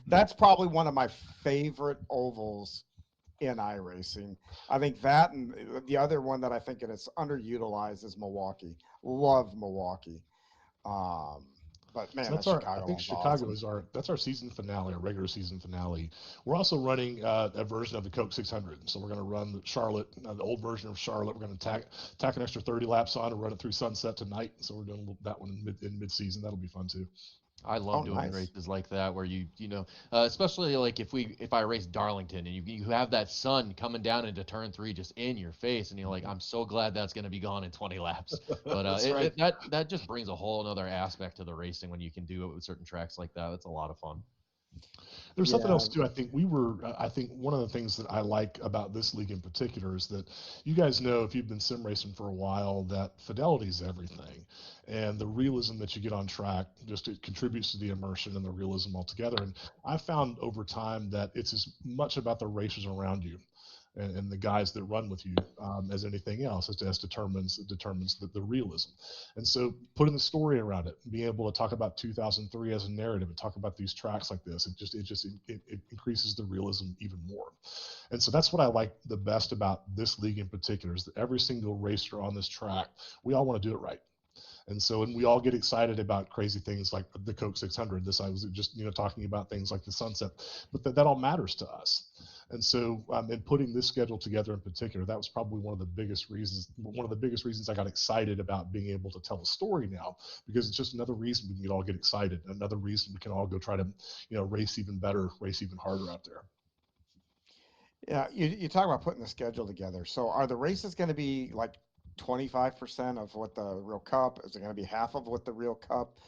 that's probably one of my favorite ovals in iRacing. I think that, and the other one that I think it's underutilized is Milwaukee. Love Milwaukee. But man, So I think Chicago is our season finale, our regular season finale. We're also running a version of the Coke 600. So we're going to run Charlotte, the old version of Charlotte. We're going to tack an extra 30 laps on and run it through Sunset tonight. So we're doing that one in mid-season. That'll be fun too. I love doing races like that, where you know, especially like if I race Darlington and you have that sun coming down into turn 3 just in your face, and you're like, I'm so glad that's going to be gone in 20 laps. But that just brings a whole another aspect to the racing when you can do it with certain tracks like that. That's a lot of fun. There's something else too. I think one of the things that I like about this league in particular is that you guys know, if you've been sim racing for a while, that fidelity is everything, and the realism that you get on track it contributes to the immersion and the realism altogether. And I've found over time that it's as much about the racers around you and the guys that run with you as anything else, as determines the realism. And so putting the story around it, being able to talk about 2003 as a narrative and talk about these tracks like this, it increases the realism even more. And so that's what I like the best about this league in particular, is that every single racer on this track, we all want to do it right. And so, and we all get excited about crazy things like the Coke 600. I was just, talking about things like the Sunset, but that all matters to us. And so, in putting this schedule together in particular, that was probably one of the biggest reasons I got excited about being able to tell the story now, because it's just another reason we can all get excited, another reason we can all go try to, race even better, race even harder out there. Yeah, you talk about putting the schedule together. So are the races going to be like 25% of what the real Cup? Is it going to be half of what the real Cup,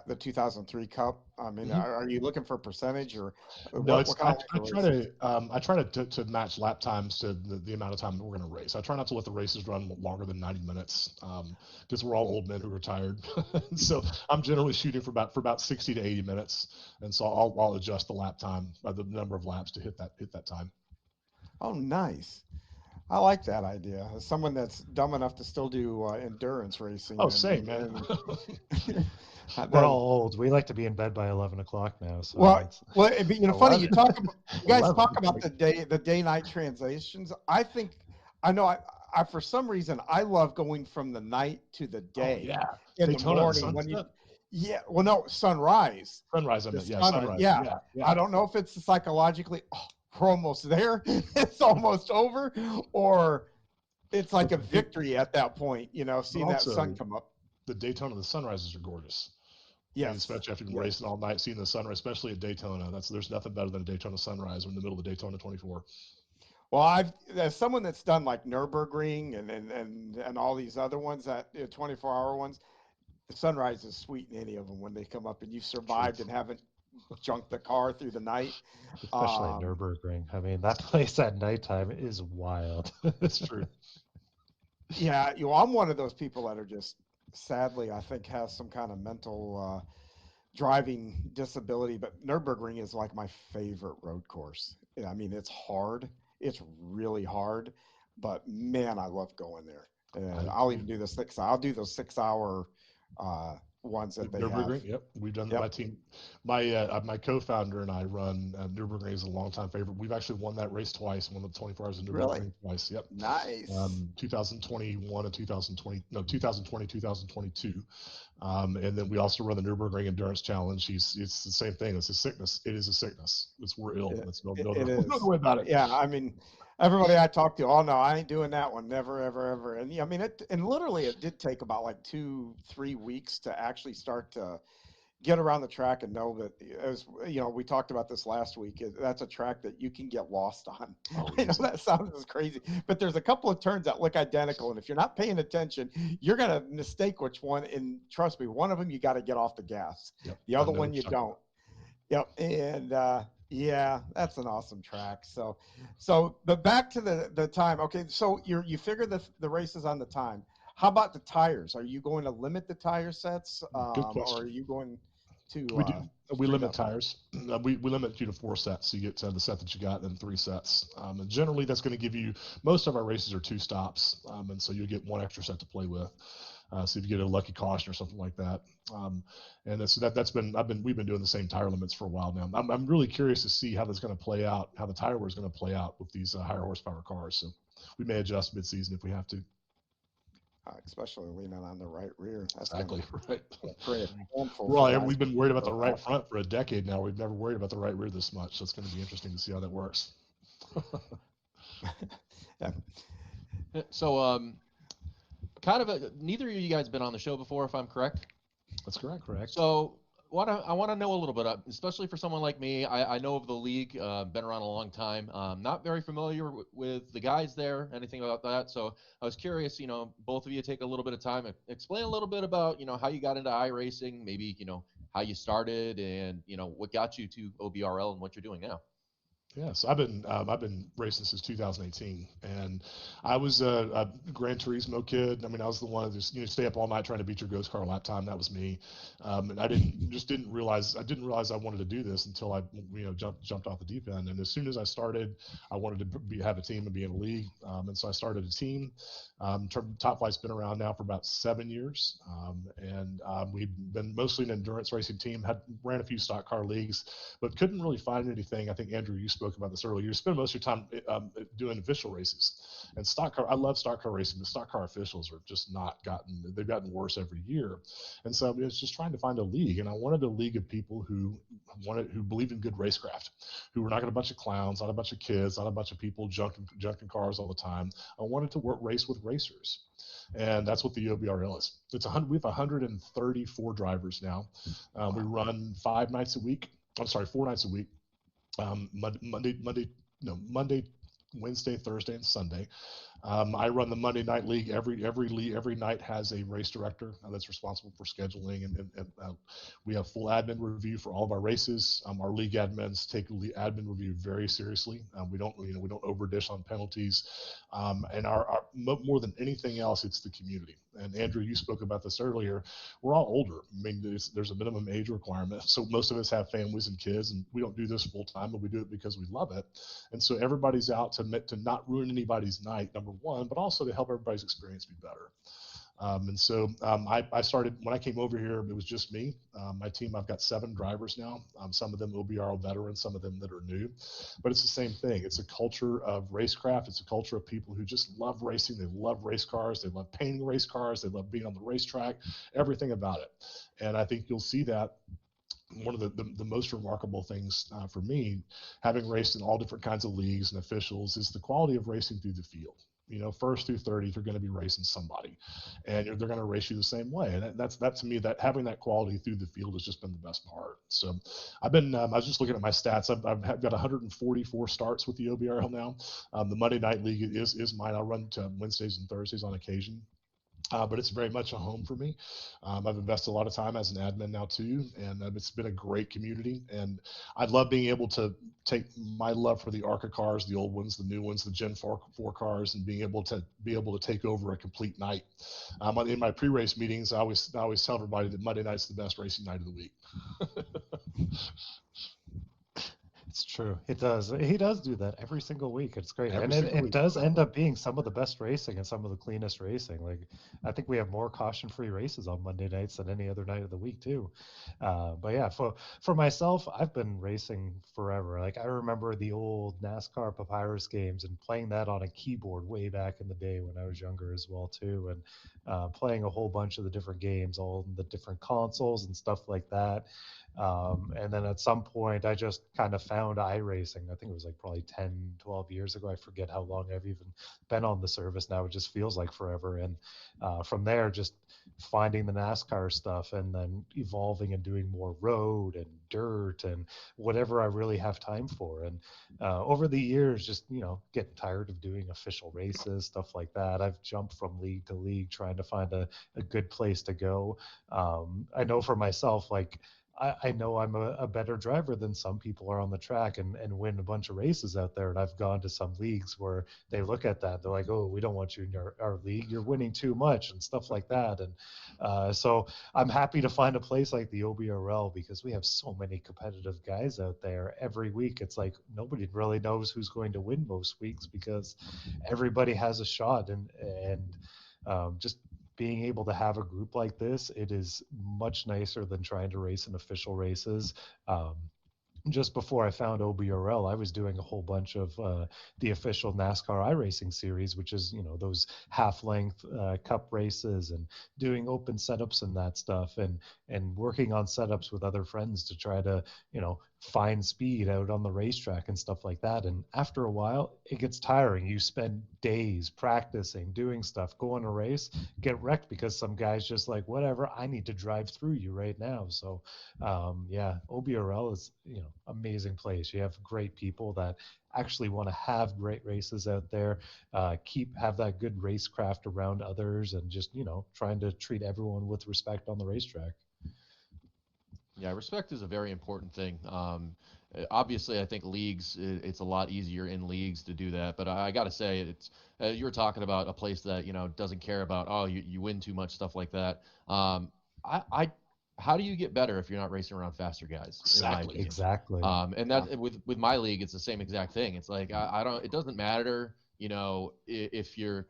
the 2003 Cup? I mean, are you looking for a percentage, or no? I try to match lap times to the amount of time that we're going to race. I try not to let the races run longer than 90 minutes, because we're all old men who are tired. So I'm generally shooting for about 60 to 80 minutes, and so I'll adjust the lap time by the number of laps to hit that time. Oh, nice. I like that idea. As someone that's dumb enough to still do endurance racing. Oh, same, man. We're all old. We like to be in bed by 11 o'clock now. So well, it'd be funny. You guys talk about the day-night transitions. I for some reason I love going from the night to the day. Oh, yeah. In Daytona, the morning sunrise. Sunrise. Sunrise. Yeah. I don't know if it's psychologically. We're almost there. It's almost over, or It's like a But victory at that point, seeing that sun also, come up. the Daytona, the sunrises are gorgeous. I mean, Yes. especially after you've been Yes. racing all night, seeing the sunrise, especially at Daytona. There's nothing better than a Daytona sunrise or in the middle of the Daytona 24. Well, as someone that's done like Nürburgring and all these other ones that 24-hour ones, the sunrise is sweet in any of them when they come up and you've survived and haven't junked the car through the night. Especially at Nürburgring. I mean, that place at nighttime is wild. It's true. Yeah, I'm one of those people that are just sadly, I think, has some kind of mental driving disability. But Nürburgring is like my favorite road course. I mean, it's hard. It's really hard, but man, I love going there. And I'll even do the I'll do those 6-hour ones that they have. Nürburgring, yep, we've done that. Yep. My team, my co-founder and I run Nürburgring is a longtime favorite. We've actually won that race twice, won the 24 hours of Nürburgring Really? twice. Yep. Nice. 2021 and 2020, 2022. And then we also run the Nürburgring Endurance Challenge. It's the same thing. It's a sickness. It is a sickness. We're ill. It's no way about it. Yeah, I mean, everybody I talk to, oh no, I ain't doing that one, never, ever, ever. And I mean, and literally, it did take about like 2-3 weeks to actually start to get around the track and know that, as we talked about this last week, that's a track that you can get lost on. Oh, I know that sounds crazy, but there's a couple of turns that look identical, and if you're not paying attention, you're gonna mistake which one. And trust me, one of them you got to get off the gas. Yep, The other one you don't. Yep, and yeah, that's an awesome track. So, but back to the time. Okay, so you figure the races on the time. How about the tires? Are you going to limit the tire sets, Good or question. are you going to? We limit tires. We limit you to 4 sets. So you get to the set that you got, then 3 sets. And generally, that's going to give you. Most of our races are 2 stops, and so you'll get 1 extra set to play with. So if you get a lucky caution or something like that, and we've been doing the same tire limits for a while now. I'm really curious to see how that's going to play out, how the tire wear is going to play out with these higher horsepower cars. So we may adjust mid-season if we have to. Especially leaning on the right rear. That's exactly right. Well, we've been worried about the right front for a decade now. We've never worried about the right rear this much. So it's going to be interesting to see how that works. Yeah. So, neither of you guys been on the show before, if I'm correct. That's correct. So, I want to know a little bit, especially for someone like me. I know of the league, been around a long time. Not very familiar with the guys there, anything about that. So I was curious. Both of you take a little bit of time, explain a little bit about how you got into iRacing, maybe how you started, and what got you to OBRL and what you're doing now. Yeah, so I've been racing since 2018, and I was a Gran Turismo kid. I mean, I was the one that just stay up all night trying to beat your ghost car lap time. That was me, and I didn't realize I wanted to do this until I jumped off the deep end. And as soon as I started, I wanted to have a team and be in a league, and so I started a team. Top Flight's been around now for about 7 years, and we've been mostly an endurance racing team. Ran a few stock car leagues, but couldn't really find anything. I think Andrew, you spoke about this earlier. You spend most of your time doing official races, and stock car. I love stock car racing. The stock car officials are just they've gotten worse every year, and so I was just trying to find a league, and I wanted a league of people who believed in good racecraft, who were not a bunch of clowns, not a bunch of kids, not a bunch of people junking cars all the time. I wanted to race with racers. And that's what the OBRL is. We have 134 drivers now. We run 4 nights a week. Monday, Wednesday, Thursday, and Sunday. I run the Monday night league. Every night has a race director that's responsible for scheduling, and we have full admin review for all of our races. Our league admins take admin review very seriously. We don't overdish on penalties, and our more than anything else, it's the community. And Andrew, you spoke about this earlier. We're all older. I mean, there's a minimum age requirement, so most of us have families and kids, and we don't do this full time, but we do it because we love it. And so everybody's out to not ruin anybody's night, number one, but also to help everybody's experience be better. And so I started, when I came over here, it was just me. My team, I've got 7 drivers now, some of them OBRL veterans, some of them that are new, but it's the same thing. It's a culture of racecraft. It's a culture of people who just love racing. They love race cars. They love painting race cars. They love being on the racetrack, everything about it. And I think you'll see that. One of the most remarkable things for me, having raced in all different kinds of leagues and officials, is the quality of racing through the field. first through 30th, you're going to be racing somebody, and they're going to race you the same way. And that to me, that having that quality through the field has just been the best part. So I was just looking at my stats. I've got 144 starts with the OBRL now. The Monday night league is mine. I'll run to Wednesdays and Thursdays on occasion. But it's very much a home for me. I've invested a lot of time as an admin now too, and it's been a great community. And I love being able to take my love for the ARCA cars, the old ones, the new ones, the Gen 4 cars, and being able to take over a complete night. In my pre-race meetings, I always tell everybody that Monday night's the best racing night of the week. It's true. It does. He does do that every single week. It's great. Every And single it week. does end up being some of the best racing and some of the cleanest racing. Like, I think we have more caution-free races on Monday nights than any other night of the week too. But yeah, for myself, I've been racing forever. Like, I remember the old NASCAR Papyrus games and playing that on a keyboard way back in the day when I was younger as well too. And playing a whole bunch of the different games, all the different consoles and stuff like that. And then at some point, I just kind of found iRacing. I think it was like probably 10, 12 years ago. I forget how long I've even been on the service now. It just feels like forever. And from there, just finding the NASCAR stuff and then evolving and doing more road and dirt and whatever I really have time for. And over the years, just, getting tired of doing official races, stuff like that. I've jumped from league to league trying to find a good place to go. I know for myself, like, I know I'm a better driver than some people are on the track and win a bunch of races out there. And I've gone to some leagues where they look at that. They're like, oh, we don't want you in our league. You're winning too much and stuff like that. And so I'm happy to find a place like the OBRL because we have so many competitive guys out there every week. It's like nobody really knows who's going to win most weeks because everybody has a shot. And just being able to have a group like this, it is much nicer than trying to race in official races. Just before I found OBRL, I was doing a whole bunch of the official NASCAR iRacing series, which is, those half-length cup races and doing open setups and that stuff and working on setups with other friends to try to, find speed out on the racetrack and stuff like that. And after a while, it gets tiring. You spend days practicing, doing stuff, go on a race, get wrecked because some guy's just like, whatever, I need to drive through you right now. So yeah, OBRL is, amazing place. You have great people that actually want to have great races out there, have that good racecraft around others and just, trying to treat everyone with respect on the racetrack. Yeah, respect is a very important thing. Obviously, I think leagues, it's a lot easier in leagues to do that. But I got to say, it's you were talking about a place that doesn't care about you win too much, stuff like that. How do you get better if you're not racing around faster guys? Exactly. And that with my league, it's the same exact thing. It's like I don't. It doesn't matter, if you're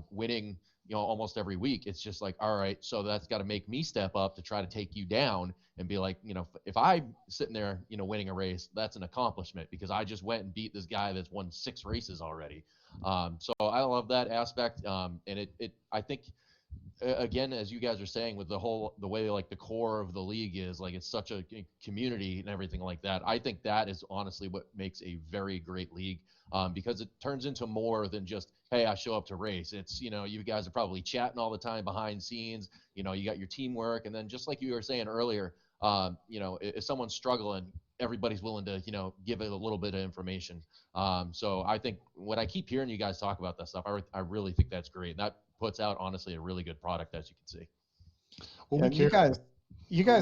winning almost every week. It's just like, all right, so that's got to make me step up to try to take you down and be like, if I'm sitting there, winning a race, that's an accomplishment because I just went and beat this guy that's won 6 races already. So I love that aspect. And I think, again, as you guys are saying, with the way like the core of the league is, like, it's such a community and everything like that. I think that is honestly what makes a very great league, because it turns into more than just, hey, I show up to race. It's, you guys are probably chatting all the time behind scenes. You got your teamwork, and then just like you were saying earlier, if someone's struggling, everybody's willing to, give it a little bit of information. So I think when I keep hearing you guys talk about that stuff, I really think that's great. And that puts out, honestly, a really good product, as you can see. Well, and you guys,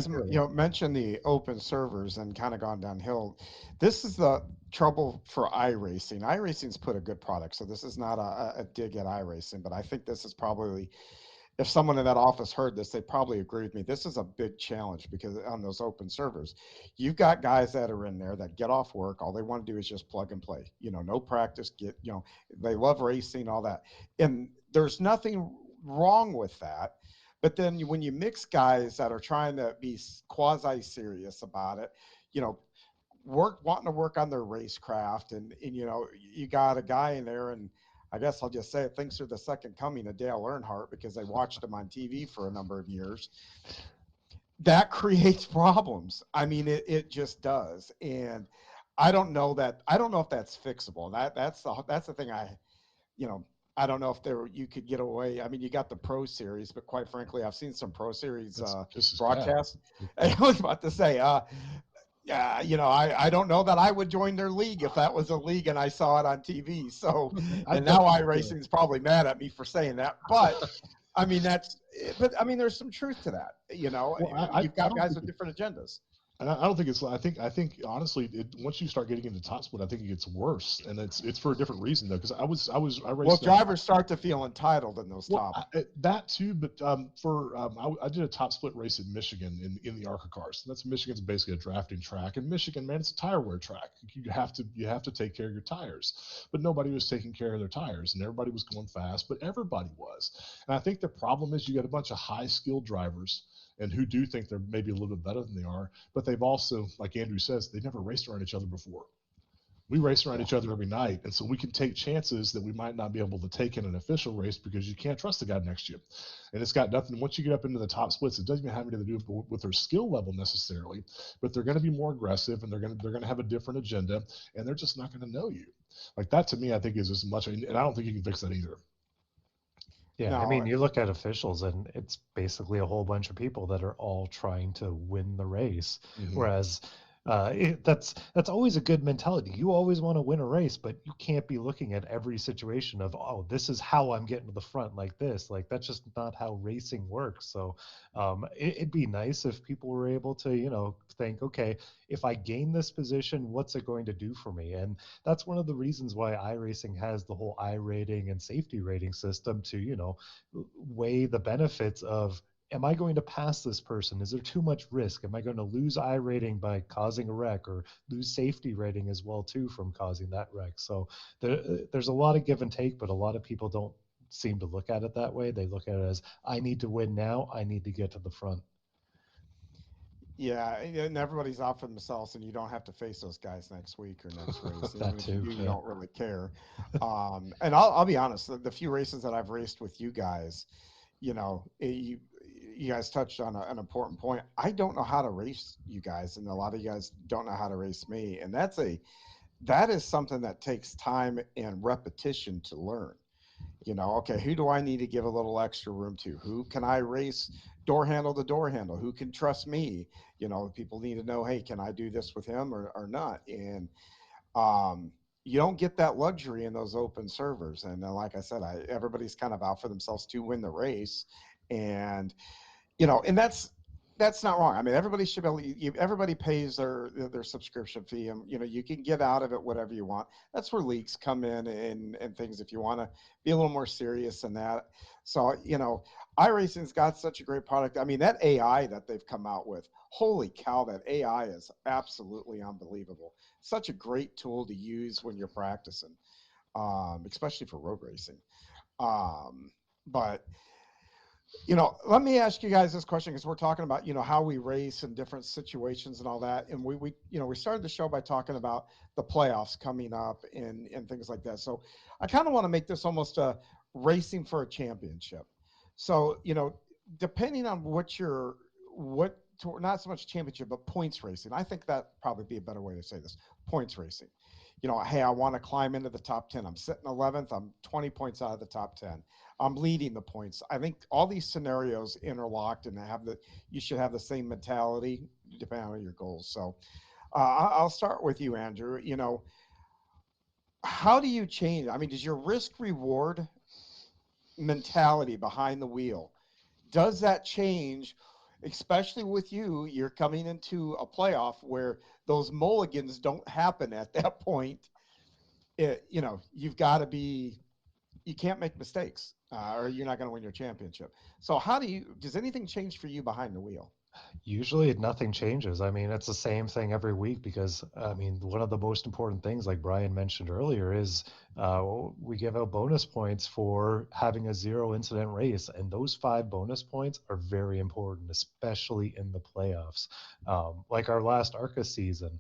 mentioned the open servers and kind of gone downhill. This is the trouble for iRacing. iRacing's put a good product, so this is not a dig at iRacing, but I think this is probably, if someone in that office heard this, they probably agree with me. This is a big challenge because on those open servers, you've got guys that are in there that get off work. All they want to do is just plug and play, no practice, they love racing, all that. And there's nothing wrong with that. But then when you mix guys that are trying to be quasi-serious about it, wanting to work on their racecraft, and you got a guy in there, and I guess I'll just say it, thinks they're the second coming of Dale Earnhardt because they watched him on TV for a number of years. That creates problems. I mean, it just does. And I don't know if that's fixable. That's the thing I don't know if you could get away. I mean, you got the Pro Series, but quite frankly, I've seen some Pro Series That's just as bad. broadcasts. I was about to say, yeah, I don't know that I would join their league if that was a league and I saw it on TV. So, I and now definitely iRacing's probably mad at me for saying that, but I mean but I mean, there's some truth to that. well, You've I got don't guys think with different agendas. and I don't think it's. I think honestly, once you start getting into top split, I think it gets worse, and it's for a different reason though. Because I Well, raced. drivers start to feel entitled in those Well, top. that too, but I did a top split race in Michigan in the ARCA cars. That's Michigan's basically a drafting track, and Michigan, man, it's a tire wear track. You have to take care of your tires, but nobody was taking care of their tires, and everybody was going fast, but everybody was. And I think the problem is you got a bunch of high skilled drivers and who do think they're maybe a little bit better than they are, but they've also, like Andrew says, they've never raced around each other before. We race around each other every night, and so we can take chances that we might not be able to take in an official race because you can't trust the guy next to you. And it's got nothing. Once you get up into the top splits, it doesn't even have anything to do with their skill level necessarily, but they're going to be more aggressive and they're going to have a different agenda, and they're just not going to know you. Like that to me, I think is as much, and I don't think you can fix that either. Yeah, I No, mean, you look at officials, and it's basically a whole bunch of people that are all trying to win the race. Mm-hmm. Whereas that's always a good mentality. You always want to win a race, but you can't be looking at every situation of, oh, this is how I'm getting to the front like this. Like that's just not how racing works. So it'd be nice if people were able to, think, okay, if I gain this position, what's it going to do for me? And that's one of the reasons why iRacing has the whole I rating and safety rating system to, weigh the benefits of, am I going to pass this person? Is there too much risk? Am I going to lose I rating by causing a wreck, or lose safety rating as well too from causing that wreck? So there's a lot of give and take, but a lot of people don't seem to look at it that way. They look at it as, I need to win now. I need to get to the front. yeah, and everybody's out for themselves, and you don't have to face those guys next week or next race. And That even if you too, do, you yeah. don't really care. And I'll be honest, the few races that I've raced with you guys, you guys touched on an important point. I don't know how to race you guys, and a lot of you guys don't know how to race me, and that is something that takes time and repetition to learn. Okay, who do I need to give a little extra room to? Who can I race door handle to door handle? Who can trust me? People need to know, hey, can I do this with him or not? And you don't get that luxury in those open servers. And then, like I said, everybody's kind of out for themselves to win the race. And and that's not wrong. I mean, everybody should be able everybody pays their subscription fee, and you can get out of it whatever you want. That's where leagues come in and things if you want to be a little more serious than that. So iRacing's got such a great product. I mean, that AI that they've come out with, holy cow, that AI is absolutely unbelievable. Such a great tool to use when you're practicing, especially for road racing. But let me ask you guys this question, because we're talking about, how we race in different situations and all that. And we started the show by talking about the playoffs coming up and things like that. So I kind of want to make this almost a racing for a championship. So, depending on not so much championship, but points racing. I think that probably be a better way to say this. Points racing. Hey, I want to climb into the top 10. I'm sitting 11th. I'm 20 points out of the top 10. I'm leading the points. I think all these scenarios interlocked and you should have the same mentality depending on your goals. So I'll start with you, Andrew. How do you change? I mean, does your risk reward mentality behind the wheel, does that change, especially with you're coming into a playoff where those mulligans don't happen at that point? You've got to be, you can't make mistakes, or you're not going to win your championship. So does anything change for you behind the wheel? Usually nothing changes. I mean, it's the same thing every week because, I mean, one of the most important things, like Brian mentioned earlier, is we give out bonus points for having a 0 incident race. And those 5 bonus points are very important, especially in the playoffs. Like our last ARCA season,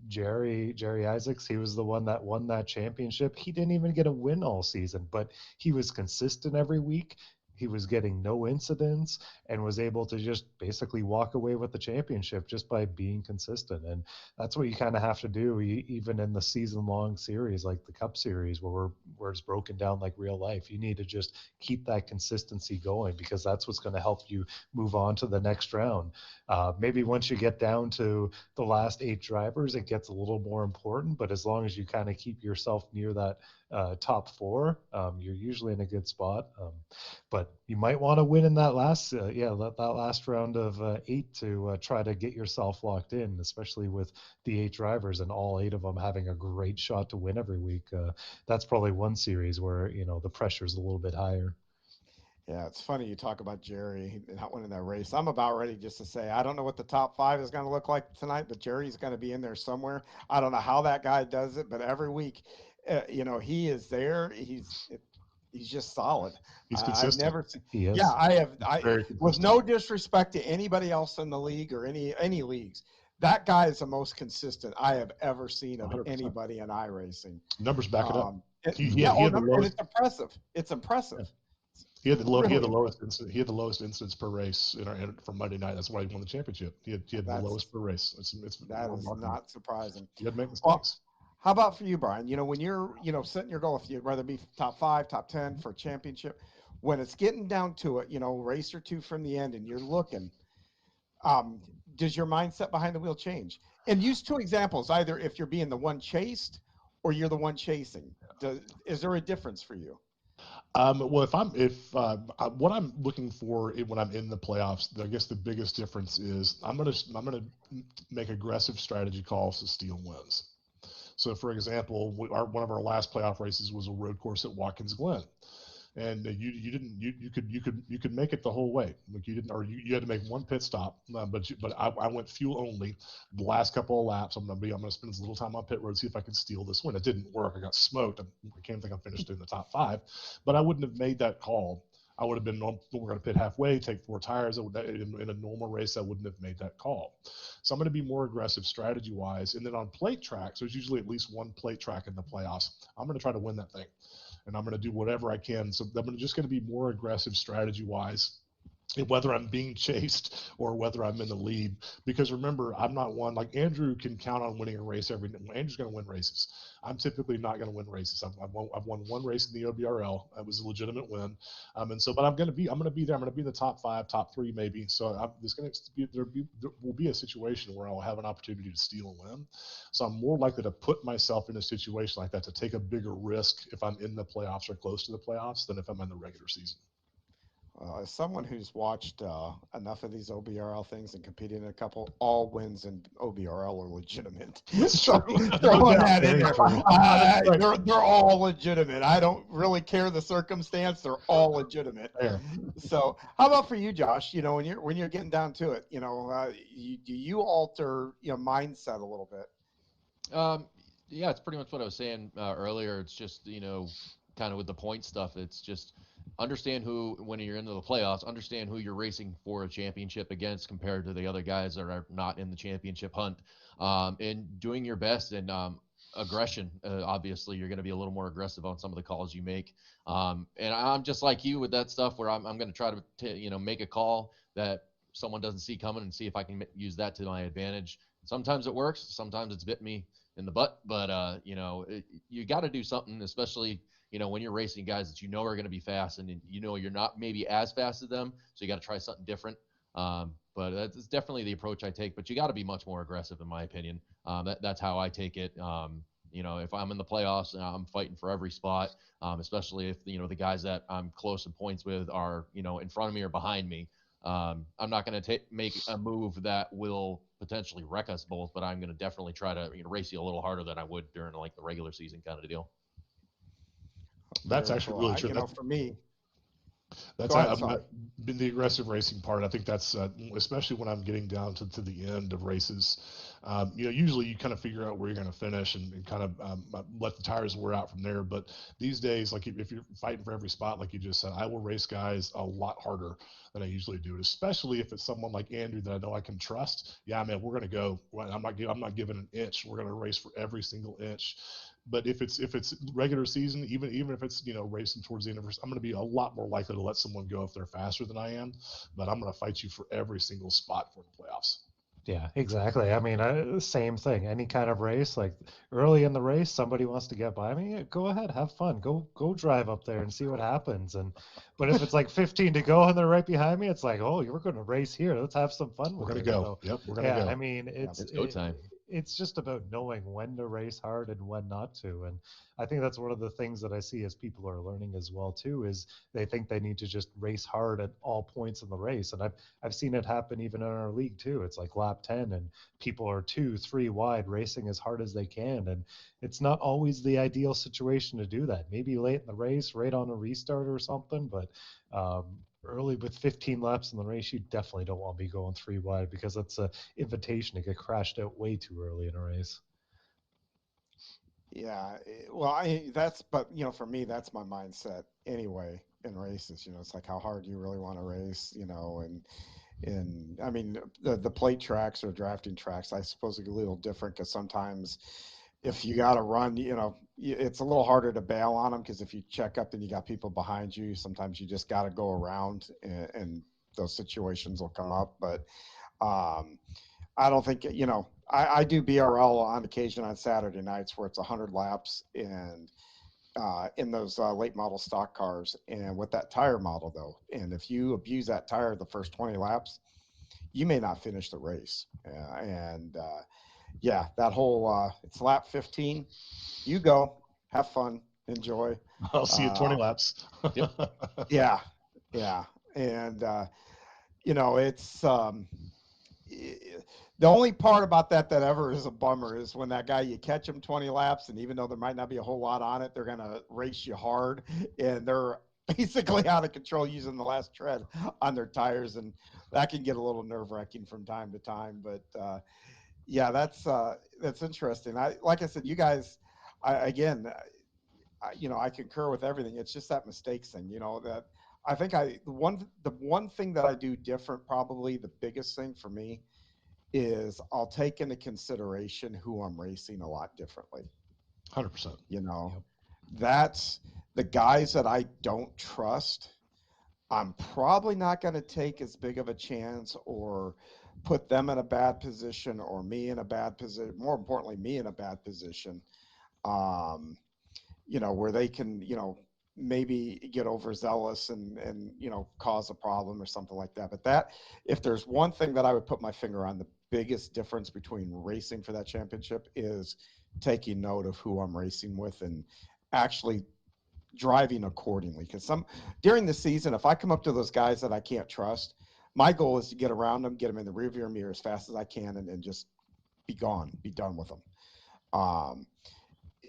Jerry Isaacs, he was the one that won that championship. He didn't even get a win all season, but he was consistent every week. he was getting no incidents and was able to just basically walk away with the championship just by being consistent. And that's what you kind of have to do, even in the season-long series like the Cup Series, where it's broken down like real life. You need to just keep that consistency going, because that's what's going to help you move on to the next round. Maybe once you get down to the last 8 drivers, it gets a little more important, but as long as you kind of keep yourself near that top 4, you're usually in a good spot. But you might want to win in that last that last round of 8 to try to get yourself locked in, especially with the 8 drivers and all 8 of them having a great shot to win every week. That's probably one series where the pressure is a little bit higher. Yeah, it's funny you talk about Jerry not winning that race. I'm about ready just to say I don't know what the top 5 is going to look like tonight, but Jerry's going to be in there somewhere. I don't know how that guy does it, but every week, he is there. He's just solid. He's I've consistent. never seen. He is. Yeah, I have. Very With consistent. no disrespect to anybody else in the league or any leagues, that guy is the most consistent I have ever seen of 100%. anybody in iRacing. Numbers back it up. And it's impressive. It's impressive. Yeah. He had the Really lowest incident. He had the lowest incidents per race for Monday night. That's why he won the championship. He had the lowest per race. It's That is remarkable. not surprising. You had to make mistakes. Well, how about for you, Brian? When you're setting your goal, if you'd rather be top 5, top 10 for a championship, when it's getting down to it, race or 2 from the end, and you're looking, does your mindset behind the wheel change? And use 2 examples, either if you're being the one chased or you're the one chasing. Is there a difference for you? Well, what I'm looking for when I'm in the playoffs, I guess the biggest difference is I'm gonna make aggressive strategy calls to steal wins. So, for example, one of our last playoff races was a road course at Watkins Glen, and you could make it the whole way. Like you didn't, or you had to make one pit stop, but I went fuel only. The last couple of laps, I'm gonna spend as little time on pit road, see if I can steal this win. It didn't work. I got smoked. I can't think I finished in the top 5, but I wouldn't have made that call. I would have been, we're going to pit halfway, take 4 tires. In a normal race, I wouldn't have made that call. So I'm going to be more aggressive strategy-wise. And then on plate tracks, there's usually at least one plate track in the playoffs. I'm going to try to win that thing. And I'm going to do whatever I can. So I'm just going to be more aggressive strategy-wise, whether I'm being chased or whether I'm in the lead. Because remember, I'm not one, like Andrew can count on winning a race Andrew's going to win races. I'm typically not going to win races. I've won one race in the OBRL. That was a legitimate win. But I'm going to be there. I'm going to be in the top 5, top 3 maybe. So there will be a situation where I'll have an opportunity to steal and win. So I'm more likely to put myself in a situation like that, to take a bigger risk if I'm in the playoffs or close to the playoffs than if I'm in the regular season. As someone who's watched enough of these OBRL things and competed in a couple, all wins in OBRL are legitimate. So throwing that in there. They're all legitimate. I don't really care the circumstance. They're all legitimate. Fair. So how about for you, Josh? When you're getting down to it, do you alter mindset a little bit? Yeah, it's pretty much what I was saying earlier. It's just kind of with the point stuff. It's just understand who, when you're into the playoffs, understand who you're racing for a championship against compared to the other guys that are not in the championship hunt, and doing your best. And aggression, obviously you're going to be a little more aggressive on some of the calls you make. And I'm just like you with that stuff, where I'm going to try to make a call that someone doesn't see coming and see if I can use that to my advantage. Sometimes it works, sometimes it's bit me in the butt, but you got to do something, especially when you're racing guys that are going to be fast, and you're not maybe as fast as them, so you got to try something different. But that's definitely the approach I take. But you got to be much more aggressive, in my opinion. That's how I take it. If I'm in the playoffs, I'm fighting for every spot, especially if the guys that I'm close in points with are in front of me or behind me. I'm not going to make a move that will potentially wreck us both, but I'm going to definitely try to race you a little harder than I would during like the regular season kind of deal. That's actually really true. For me, that's been the aggressive racing part. I think that's especially when I'm getting down to the end of races. Usually you kind of figure out where you're going to finish and kind of let the tires wear out from there. But these days, like if you're fighting for every spot, like you just said, I will race guys a lot harder than I usually do, especially if it's someone like Andrew that I know I can trust. Yeah, man, we're going to go. I'm not giving an inch. We're going to race for every single inch. But if it's regular season, even if it's racing towards the end of it, I'm going to be a lot more likely to let someone go if they're faster than I am. But I'm going to fight you for every single spot for the playoffs. Yeah, exactly. I mean, same thing. Any kind of race, like early in the race, somebody wants to get by me, go ahead, have fun. Go drive up there and see what happens. But if it's like 15 to go and they're right behind me, it's like, oh, you're going to race here. Let's have some fun We're with going it. to go. So, Yep, we're going to yeah, go. I mean, It's go time. it's just about knowing when to race hard and when not to. And I think that's one of the things that I see as people are learning as well too, is they think they need to just race hard at all points in the race. And I've seen it happen even in our league too. It's like lap 10 and people are 2-3 wide racing as hard as they can, and it's not always the ideal situation to do that. Maybe late in the race, right on a restart or something, but early with 15 laps in the race, you definitely don't want to be going 3 wide, because that's an invitation to get crashed out way too early in a race. Yeah, well, but for me, that's my mindset anyway in races. It's like how hard you really want to race, and I mean the plate tracks or drafting tracks, I suppose, are a little different because sometimes if you got to run, it's a little harder to bail on them, because if you check up and you got people behind you, sometimes you just got to go around, and those situations will come up. But um, I don't think, I do BRL on occasion on Saturday nights where it's 100 laps, and in those late model stock cars, and with that tire model though, and if you abuse that tire the first 20 laps, you may not finish the race. Yeah, that whole it's lap 15, you go, have fun, enjoy. I'll see you 20 uh, laps. Yep. yeah, yeah. And it's the only part about that ever is a bummer is when that guy, you catch him 20 laps, and even though there might not be a whole lot on it, they're going to race you hard, and they're basically out of control using the last tread on their tires, and that can get a little nerve-wracking from time to time. But yeah, that's interesting. Like I said, you guys, again, I concur with everything. It's just that mistakes thing, that I think the one thing that I do different, probably the biggest thing for me, is I'll take into consideration who I'm racing a lot differently. 100%. Yep. That's the guys that I don't trust. I'm probably not going to take as big of a chance or put them in a bad position, or me in a bad position. More importantly, me in a bad position. Um, where they can, maybe get overzealous and cause a problem or something like that. But if there's one thing that I would put my finger on, the biggest difference between racing for that championship is taking note of who I'm racing with and actually driving accordingly. Because during the season, if I come up to those guys that I can't trust, my goal is to get around them, get them in the rearview mirror as fast as I can, and just be gone, be done with them.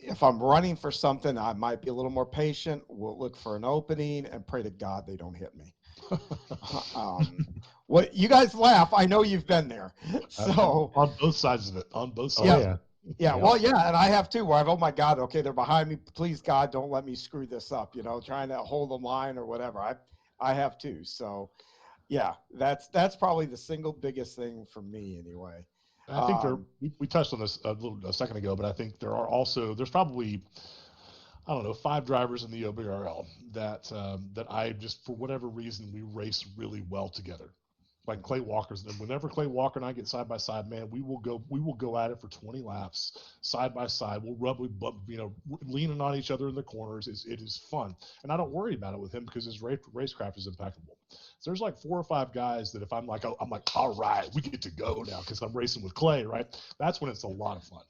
If I'm running for something, I might be a little more patient. We'll look for an opening and pray to God they don't hit me. What you guys laugh? I know you've been there. So on both sides of it, on both Oh, sides. yeah. yeah, Yep. well, yeah, and I have too. Where I've, oh my God, okay, they're behind me. Please God, don't let me screw this up. Trying to hold the line or whatever. I have too. So yeah, that's probably the single biggest thing for me anyway. And I think we touched on this a second ago, but I think there's probably, I don't know, 5 drivers in the OBRL that I just, for whatever reason, we race really well together. Like Clay Walker's. Whenever Clay Walker and I get side by side, man, we will go at it for 20 laps side by side. Leaning on each other in the corners. It is fun, and I don't worry about it with him because his racecraft is impeccable. So there's like 4 or 5 guys that if I'm like, all right, we get to go now because I'm racing with Clay, right? That's when it's a lot of fun.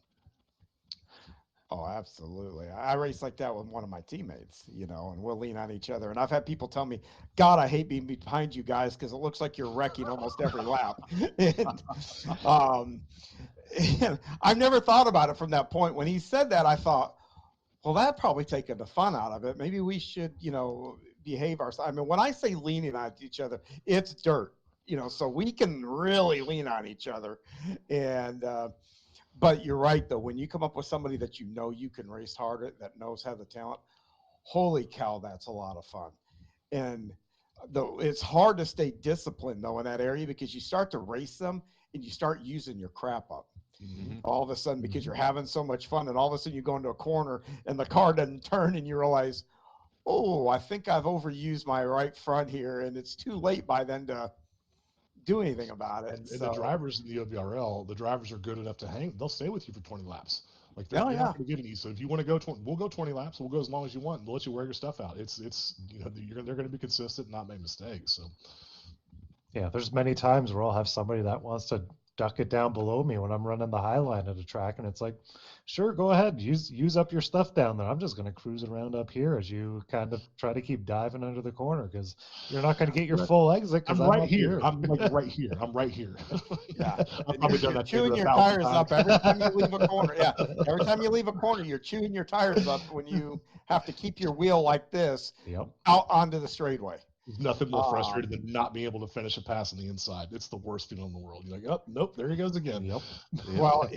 Oh, absolutely. I race like that with one of my teammates, and we'll lean on each other. And I've had people tell me, God, I hate being behind you guys because it looks like you're wrecking almost every lap. And, and I've never thought about it from that point. When he said that, I thought, well, that probably taken the fun out of it. Maybe we should, behave ourselves. I mean, when I say leaning on each other, it's dirt, so we can really lean on each other. And, but you're right, though. When you come up with somebody that you can race harder, that knows how the talent, holy cow, that's a lot of fun. And though it's hard to stay disciplined, though, in that area because you start to race them and you start using your crap up. All of a sudden, because you're having so much fun, and all of a sudden you go into a corner and the car doesn't turn, and you realize, oh, I think I've overused my right front here, and it's too late by then to do anything about it. And the drivers in the OBRL, the drivers are good enough to hang. They'll stay with you for 20 laps. Like you're not going to get any. So if you want to go, we'll go 20 laps. We'll go as long as you want. We'll let you wear your stuff out. It's they're going to be consistent, and not make mistakes. So yeah, there's many times where I'll have somebody that wants to duck it down below me when I'm running the high line at a track, and it's like, sure, go ahead, use up your stuff down there. I'm just going to cruise around up here as you kind of try to keep diving under the corner, because you're not going to get your full exit. Because I'm right here. I'm like right here. I'm right here. Yeah, I've probably done that. Chewing your tires up every time you leave a corner. Yeah, every time you leave a corner, you're chewing your tires up when you have to keep your wheel like this out onto the straightaway. There's nothing more frustrating than not being able to finish a pass on the inside. It's the worst feeling in the world. You're like, oh, nope, there he goes again. Yep. Well,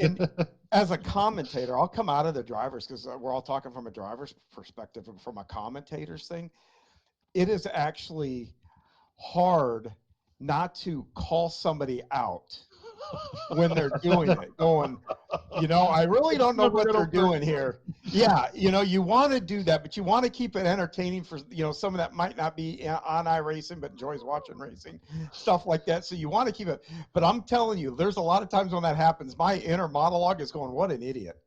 as a commentator, I'll come out of the drivers, because we're all talking from a driver's perspective, and from a commentator's thing, it is actually hard not to call somebody out when they're doing it, going, I really don't know what they're doing here. Yeah, you want to do that, but you want to keep it entertaining for, someone that might not be on iRacing but enjoys watching racing, stuff like that. So you want to keep it. But I'm telling you, there's a lot of times when that happens, my inner monologue is going, what an idiot.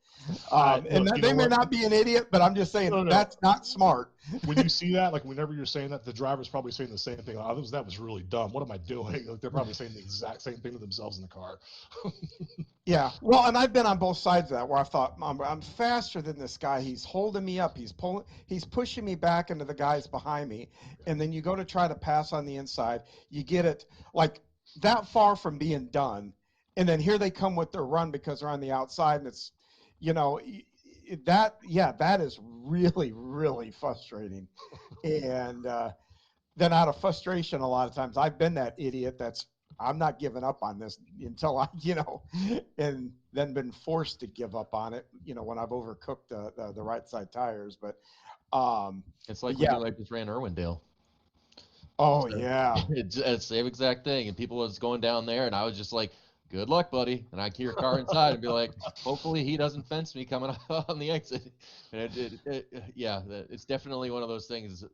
And they may not be an idiot, but I'm just saying that's not smart. When you see that, like whenever you're saying that, the driver's probably saying the same thing. Oh, that was really dumb. What am I doing? Like they're probably saying the exact same thing to themselves in the car. Yeah. Well, and I've been on both sides of that, where I thought, I'm faster than this guy. He's holding me up. He's pushing me back into the guys behind me. And then you go to try to pass on the inside. You get it like that far from being done. And then here they come with their run because they're on the outside, and it's, that is really, really frustrating. And then out of frustration, a lot of times I've been that idiot I'm not giving up on this until I, and then been forced to give up on it, when I've overcooked the right side tires. But it's like when I just ran Irwindale. Oh, yeah. It's the same exact thing. And people was going down there, and I was just like, good luck, buddy. And I'd hear a car inside and be like, hopefully he doesn't fence me coming on the exit. And it's definitely one of those things.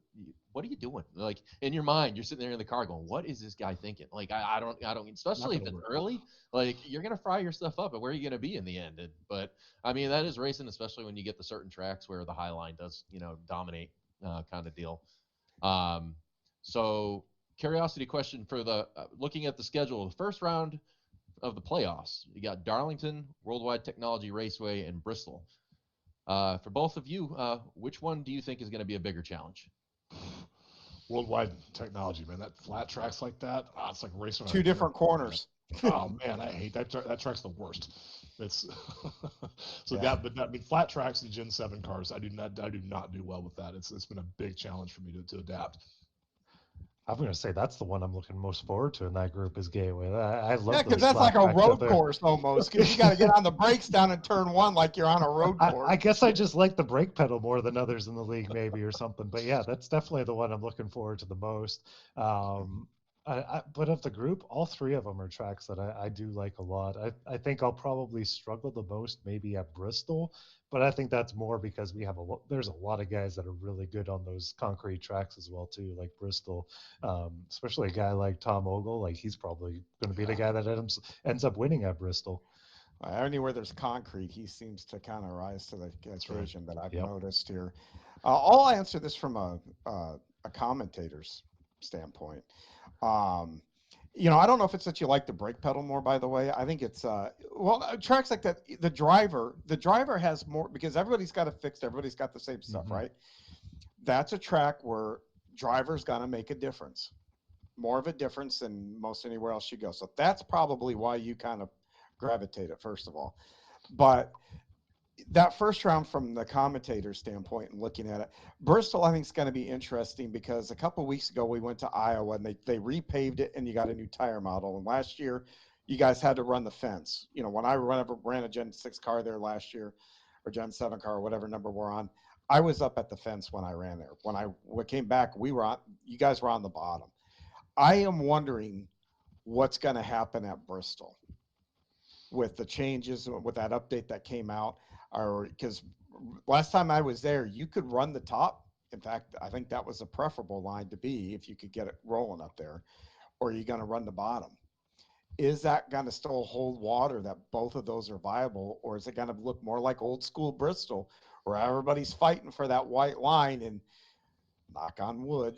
What are you doing? Like in your mind, you're sitting there in the car going, what is this guy thinking? Like, I don't, especially if it's early, like you're going to fry your stuff up, and where are you going to be in the end? But I mean, that is racing, especially when you get the certain tracks where the high line does, dominate kind of deal. So curiosity question for the, looking at the schedule, the first round of the playoffs, you got Darlington, Worldwide Technology Raceway, and Bristol. For both of you, which one do you think is going to be a bigger challenge? Worldwide Technology, man. That flat tracks like that, it's like racing. Two different corners. Oh man, I hate that. That track's the worst. It's so but I mean, flat tracks and Gen 7 cars, I do not do well with that. It's been a big challenge for me to adapt. I'm going to say that's the one I'm looking most forward to in that group is Gateway. I love because that's like a road course almost, because you got to get on the brakes down in turn one like you're on a road course. I guess I just like the brake pedal more than others in the league maybe or something. But yeah, that's definitely the one I'm looking forward to the most. But of the group, all three of them are tracks that I do like a lot. I think I'll probably struggle the most maybe at Bristol, but I think that's more because there's a lot of guys that are really good on those concrete tracks as well too, like Bristol, especially a guy like Tom Ogle. Like he's probably going to be the guy that ends up winning at Bristol. Anywhere there's concrete, he seems to kind of rise to the occasion that I've noticed here. I'll answer this from a commentator's standpoint. I don't know if it's that you like the brake pedal more, by the way. I think it's tracks like that, the driver has more, because everybody's got it fixed, everybody's got the same stuff, right? That's a track where driver's gonna make a difference, more of a difference than most anywhere else you go. So that's probably why you kind of gravitate it, first of all. But that first round, from the commentator standpoint and looking at it, Bristol, I think, is going to be interesting, because a couple of weeks ago we went to Iowa and they repaved it, and you got a new tire model. And last year you guys had to run the fence. When I ran a Gen 6 car there last year, or Gen 7 car, or whatever number we're on, I was up at the fence when I ran there. When I came back, you guys were on the bottom. I am wondering what's going to happen at Bristol. with the changes with that update that came out, or because last time I was there, you could run the top. In fact, I think that was a preferable line to be if you could get it rolling up there, or are you going to run the bottom? Is that going to still hold water that both of those are viable, or is it going to look more like old school Bristol where everybody's fighting for that white line and knock on wood,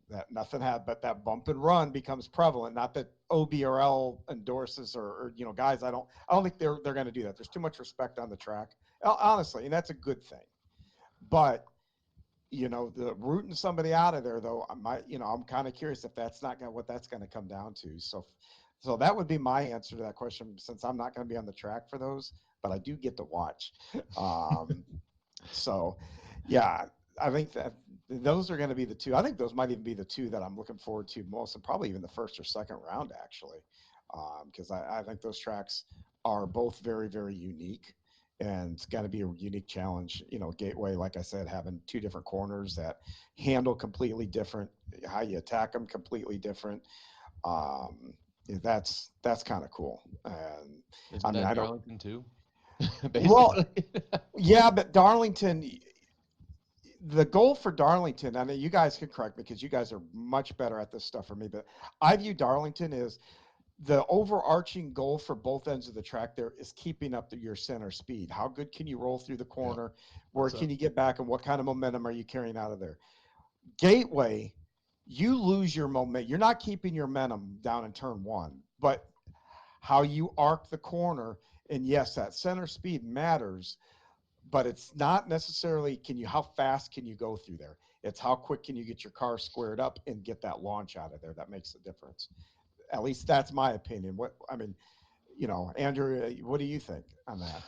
that nothing had, but that bump and run becomes prevalent. Not that OBRL endorses or guys, I don't think they're going to do that. There's too much respect on the track, honestly, and that's a good thing. But the rooting somebody out of there, though, I'm kind of curious if that's not what that's going to come down to. So that would be my answer to that question, since I'm not going to be on the track for those, but I do get to watch. So, yeah, I think that those are going to be the two. I think those might even be the two that I'm looking forward to most, and probably even the first or second round, actually, because I think those tracks are both very, very unique. And it's got to be a unique challenge. Gateway, like I said, having two different corners that handle completely different, how you attack them completely different. That's kind of cool. And Isn't I that don't. Darlington too? Well, Basically. yeah, but Darlington, the goal for Darlington, I mean, you guys can correct me because you guys are much better at this stuff for me, but I view Darlington as the overarching goal for both ends of the track there is keeping up your center speed. How good can you roll through the Yeah. corner? Where So- can you get back, and what kind of momentum are you carrying out of there? Gateway, you lose your momentum. You're not keeping your momentum down in turn one, but how you arc the corner, and yes, that center speed matters, but it's not necessarily how fast can you go through there. It's how quick can you get your car squared up and get that launch out of there. That makes a difference. At least that's my opinion. Andrew, what do you think on that?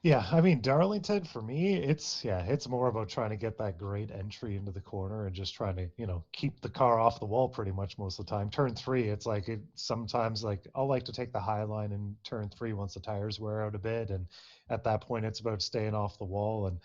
Yeah, I mean Darlington for me, it's more about trying to get that great entry into the corner and just trying to, keep the car off the wall pretty much most of the time. Turn three, it's like sometimes like I'll like to take the high line in turn three once the tires wear out a bit, and at that point it's about staying off the wall and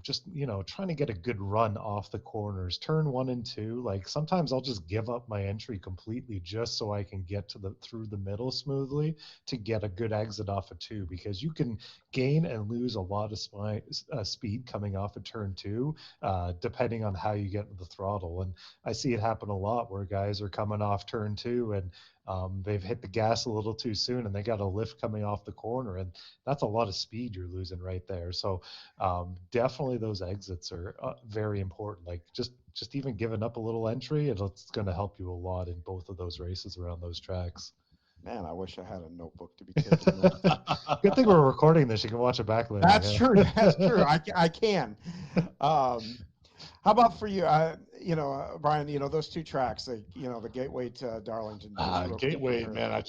just trying to get a good run off the corners. Turn one and two, like sometimes I'll just give up my entry completely just so I can get through the middle smoothly to get a good exit off of two, because you can gain and lose a lot of speed coming off of turn two, depending on how you get into the throttle. And I see it happen a lot where guys are coming off turn two and they've hit the gas a little too soon and they got a lift coming off the corner, and that's a lot of speed you're losing right there. So definitely those exits are very important. Like just even giving up a little entry, it's going to help you a lot in both of those races around those tracks. Man, I wish I had a notebook to be taking notes. Good thing we're recording this. You can watch it back later. That's true. That's true. I can. How about for you, Brian? Those two tracks, the Gateway to Darlington. Just real quick Gateway, here. man,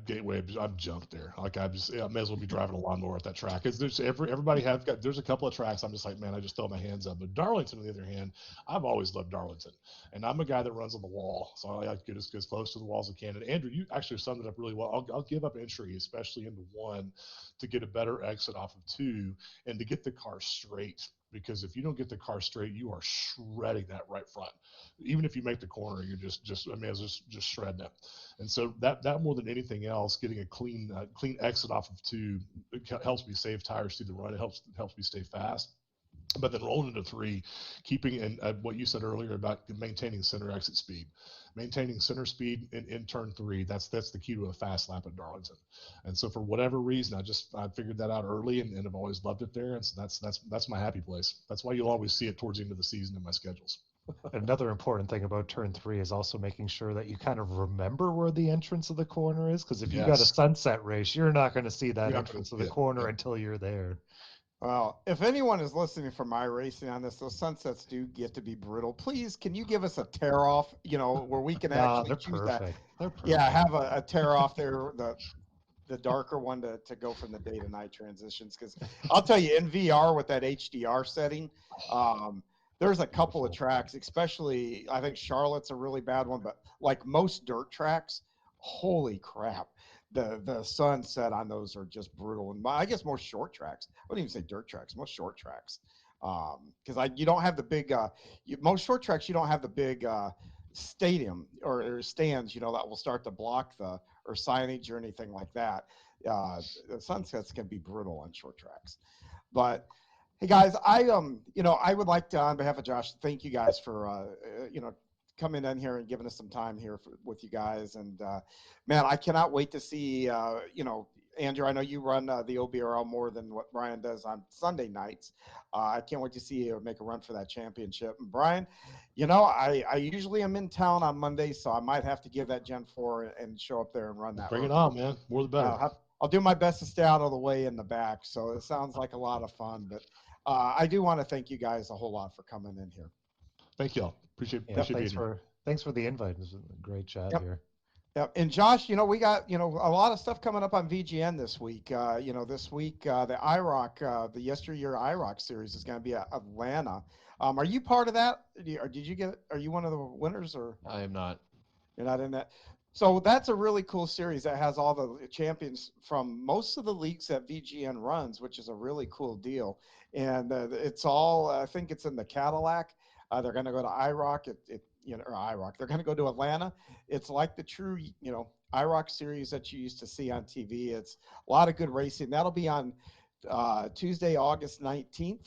Gateway, I'm junked there. Like I may as well be driving a lawnmower at that track. There's there's a couple of tracks I'm just like, man, I just throw my hands up. But Darlington, on the other hand, I've always loved Darlington, and I'm a guy that runs on the wall, so I like to get as close to the wall as I can. And Andrew, you actually summed it up really well. I'll give up entry, especially into one, to get a better exit off of two, and to get the car straight. Because if you don't get the car straight, you are shredding that right front. Even if you make the corner, you're just shredding it. And so that more than anything else, getting a clean exit off of two helps me save tires through the run. It helps me stay fast. But then rolling into three, keeping and what you said earlier about maintaining center exit speed, maintaining center speed in turn three, that's the key to a fast lap at Darlington. And so for whatever reason, I figured that out early and have always loved it there. And so that's my happy place. That's why you'll always see it towards the end of the season in my schedules. Another important thing about turn three is also making sure that you kind of remember where the entrance of the corner is, because if you got a sunset race, you're not going to see that entrance of the corner until you're there. Well, if anyone is listening from my racing on this, those sunsets do get to be brutal. Please, can you give us a tear off, where we can actually choose perfect. that? They're perfect. Yeah, have a tear off there, the darker one to go from the day to night transitions. Because I'll tell you, in VR with that HDR setting, there's a couple of tracks, especially I think Charlotte's a really bad one, but like most dirt tracks, holy crap. The sunset on those are just brutal, and I guess most short tracks. I wouldn't even say dirt tracks. Most short tracks, because you don't have the big. Most short tracks you don't have the big stadium or stands, that will start to block or signage or anything like that. The sunsets can be brutal on short tracks. But hey guys, I would like to, on behalf of Josh, thank you guys for coming in here and giving us some time here with you guys. And man, I cannot wait to see Andrew, I know you run the OBRL more than what Brian does on Sunday nights. I can't wait to see you make a run for that championship. And Brian, I usually am in town on Mondays, so I might have to give that Gen 4 and show up there and run that. Bring it on, man. More the better. I'll do my best to stay out of the way in the back. So it sounds like a lot of fun. But I do want to thank you guys a whole lot for coming in here. Thank y'all. Appreciate thanks being here. Thanks for the invite. It was a great chat here. Yep. And Josh, we got, a lot of stuff coming up on VGN this week. This week, the IROC, the yesteryear IROC series is going to be at Atlanta. Are you part of that? Are you one of the winners or? I am not. You're not in that. So that's a really cool series that has all the champions from most of the leagues that VGN runs, which is a really cool deal. And it's all, I think it's in the Cadillac. They're going to go to IROC. Or IROC. They're going to go to Atlanta. It's like the true, IROC series that you used to see on TV. It's a lot of good racing. That'll be on Tuesday, August 19th.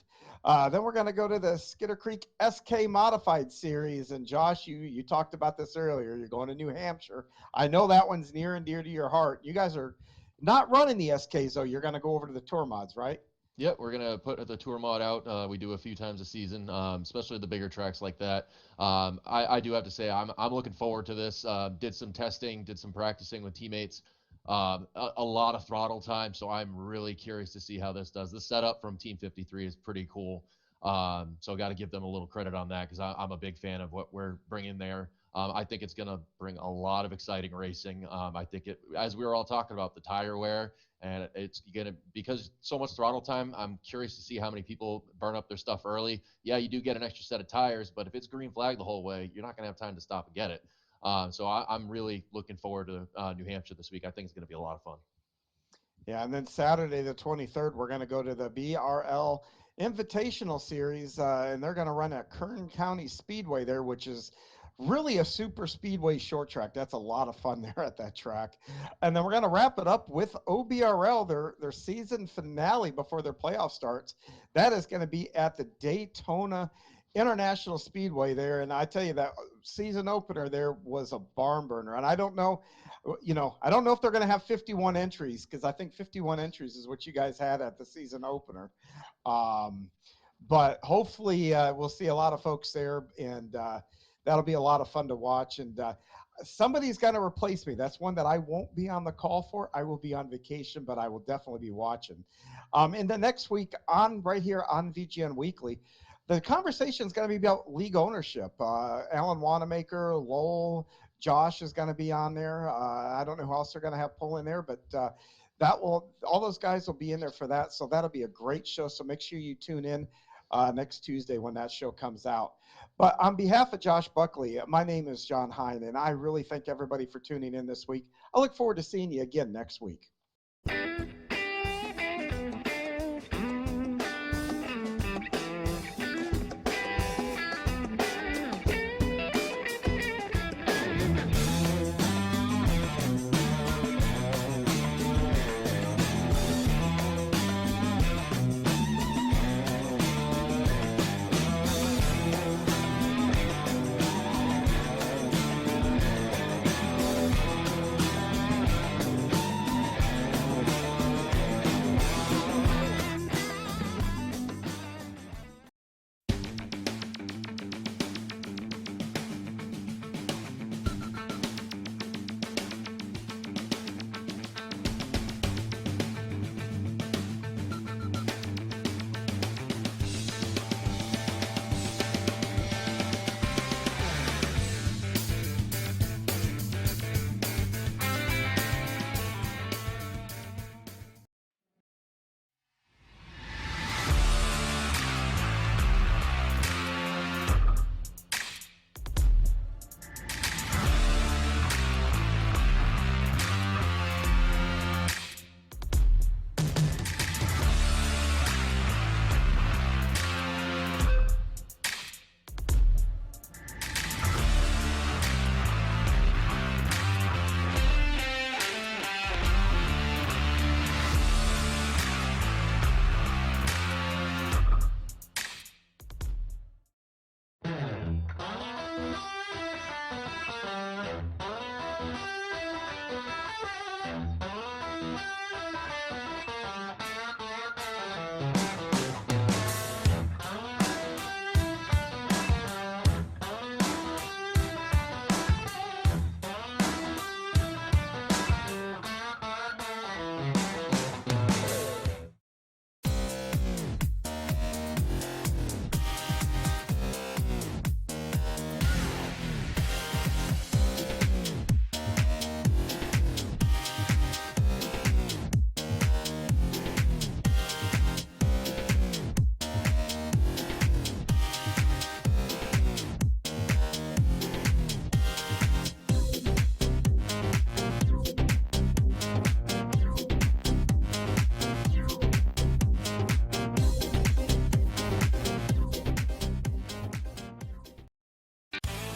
Then we're going to go to the Skitter Creek SK Modified Series. And Josh, you talked about this earlier. You're going to New Hampshire. I know that one's near and dear to your heart. You guys are not running the SKs, though. You're going to go over to the Tour Mods, right? Yep, we're going to put the tour mod out. We do a few times a season, especially the bigger tracks like that. I do have to say I'm looking forward to this. Did some testing, did some practicing with teammates. A lot of throttle time, so I'm really curious to see how this does. The setup from Team 53 is pretty cool, so got to give them a little credit on that because I'm a big fan of what we're bringing there. I think it's going to bring a lot of exciting racing. I think as we were all talking about, the tire wear, and it's going to, because so much throttle time, I'm curious to see how many people burn up their stuff early. Yeah, you do get an extra set of tires, but if it's green flag the whole way, you're not going to have time to stop and get it. So I'm really looking forward to New Hampshire this week. I think it's going to be a lot of fun. Yeah, and then Saturday the 23rd, we're going to go to the BRL Invitational Series, and they're going to run at Kern County Speedway there, which is really a super speedway short track. That's a lot of fun there at that track. And then we're going to wrap it up with OBRL, their season finale before their playoff starts. That is going to be at the Daytona International Speedway there. And I tell you, that season opener there was a barn burner. And I don't know if they're going to have 51 entries, because I think 51 entries is what you guys had at the season opener. But hopefully we'll see a lot of folks there, and that'll be a lot of fun to watch. And somebody's going to replace me. That's one that I won't be on the call for. I will be on vacation, but I will definitely be watching. And the next week right here on VGN Weekly, the conversation is going to be about league ownership. Alan Wanamaker, Lowell, Josh is going to be on there. I don't know who else they're going to have pull in there, but all those guys will be in there for that. So that'll be a great show. So make sure you tune in next Tuesday when that show comes out. But on behalf of Josh Buckley, my name is John Heyn, and I really thank everybody for tuning in this week. I look forward to seeing you again next week.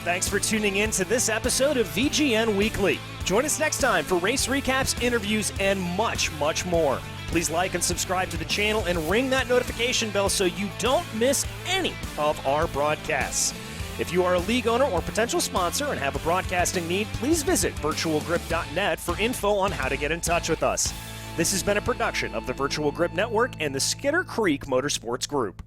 Thanks for tuning in to this episode of VGN Weekly. Join us next time for race recaps, interviews, and much, much more. Please like and subscribe to the channel and ring that notification bell so you don't miss any of our broadcasts. If you are a league owner or potential sponsor and have a broadcasting need, please visit virtualgrip.net for info on how to get in touch with us. This has been a production of the Virtual Grip Network and the Skinner Creek Motorsports Group.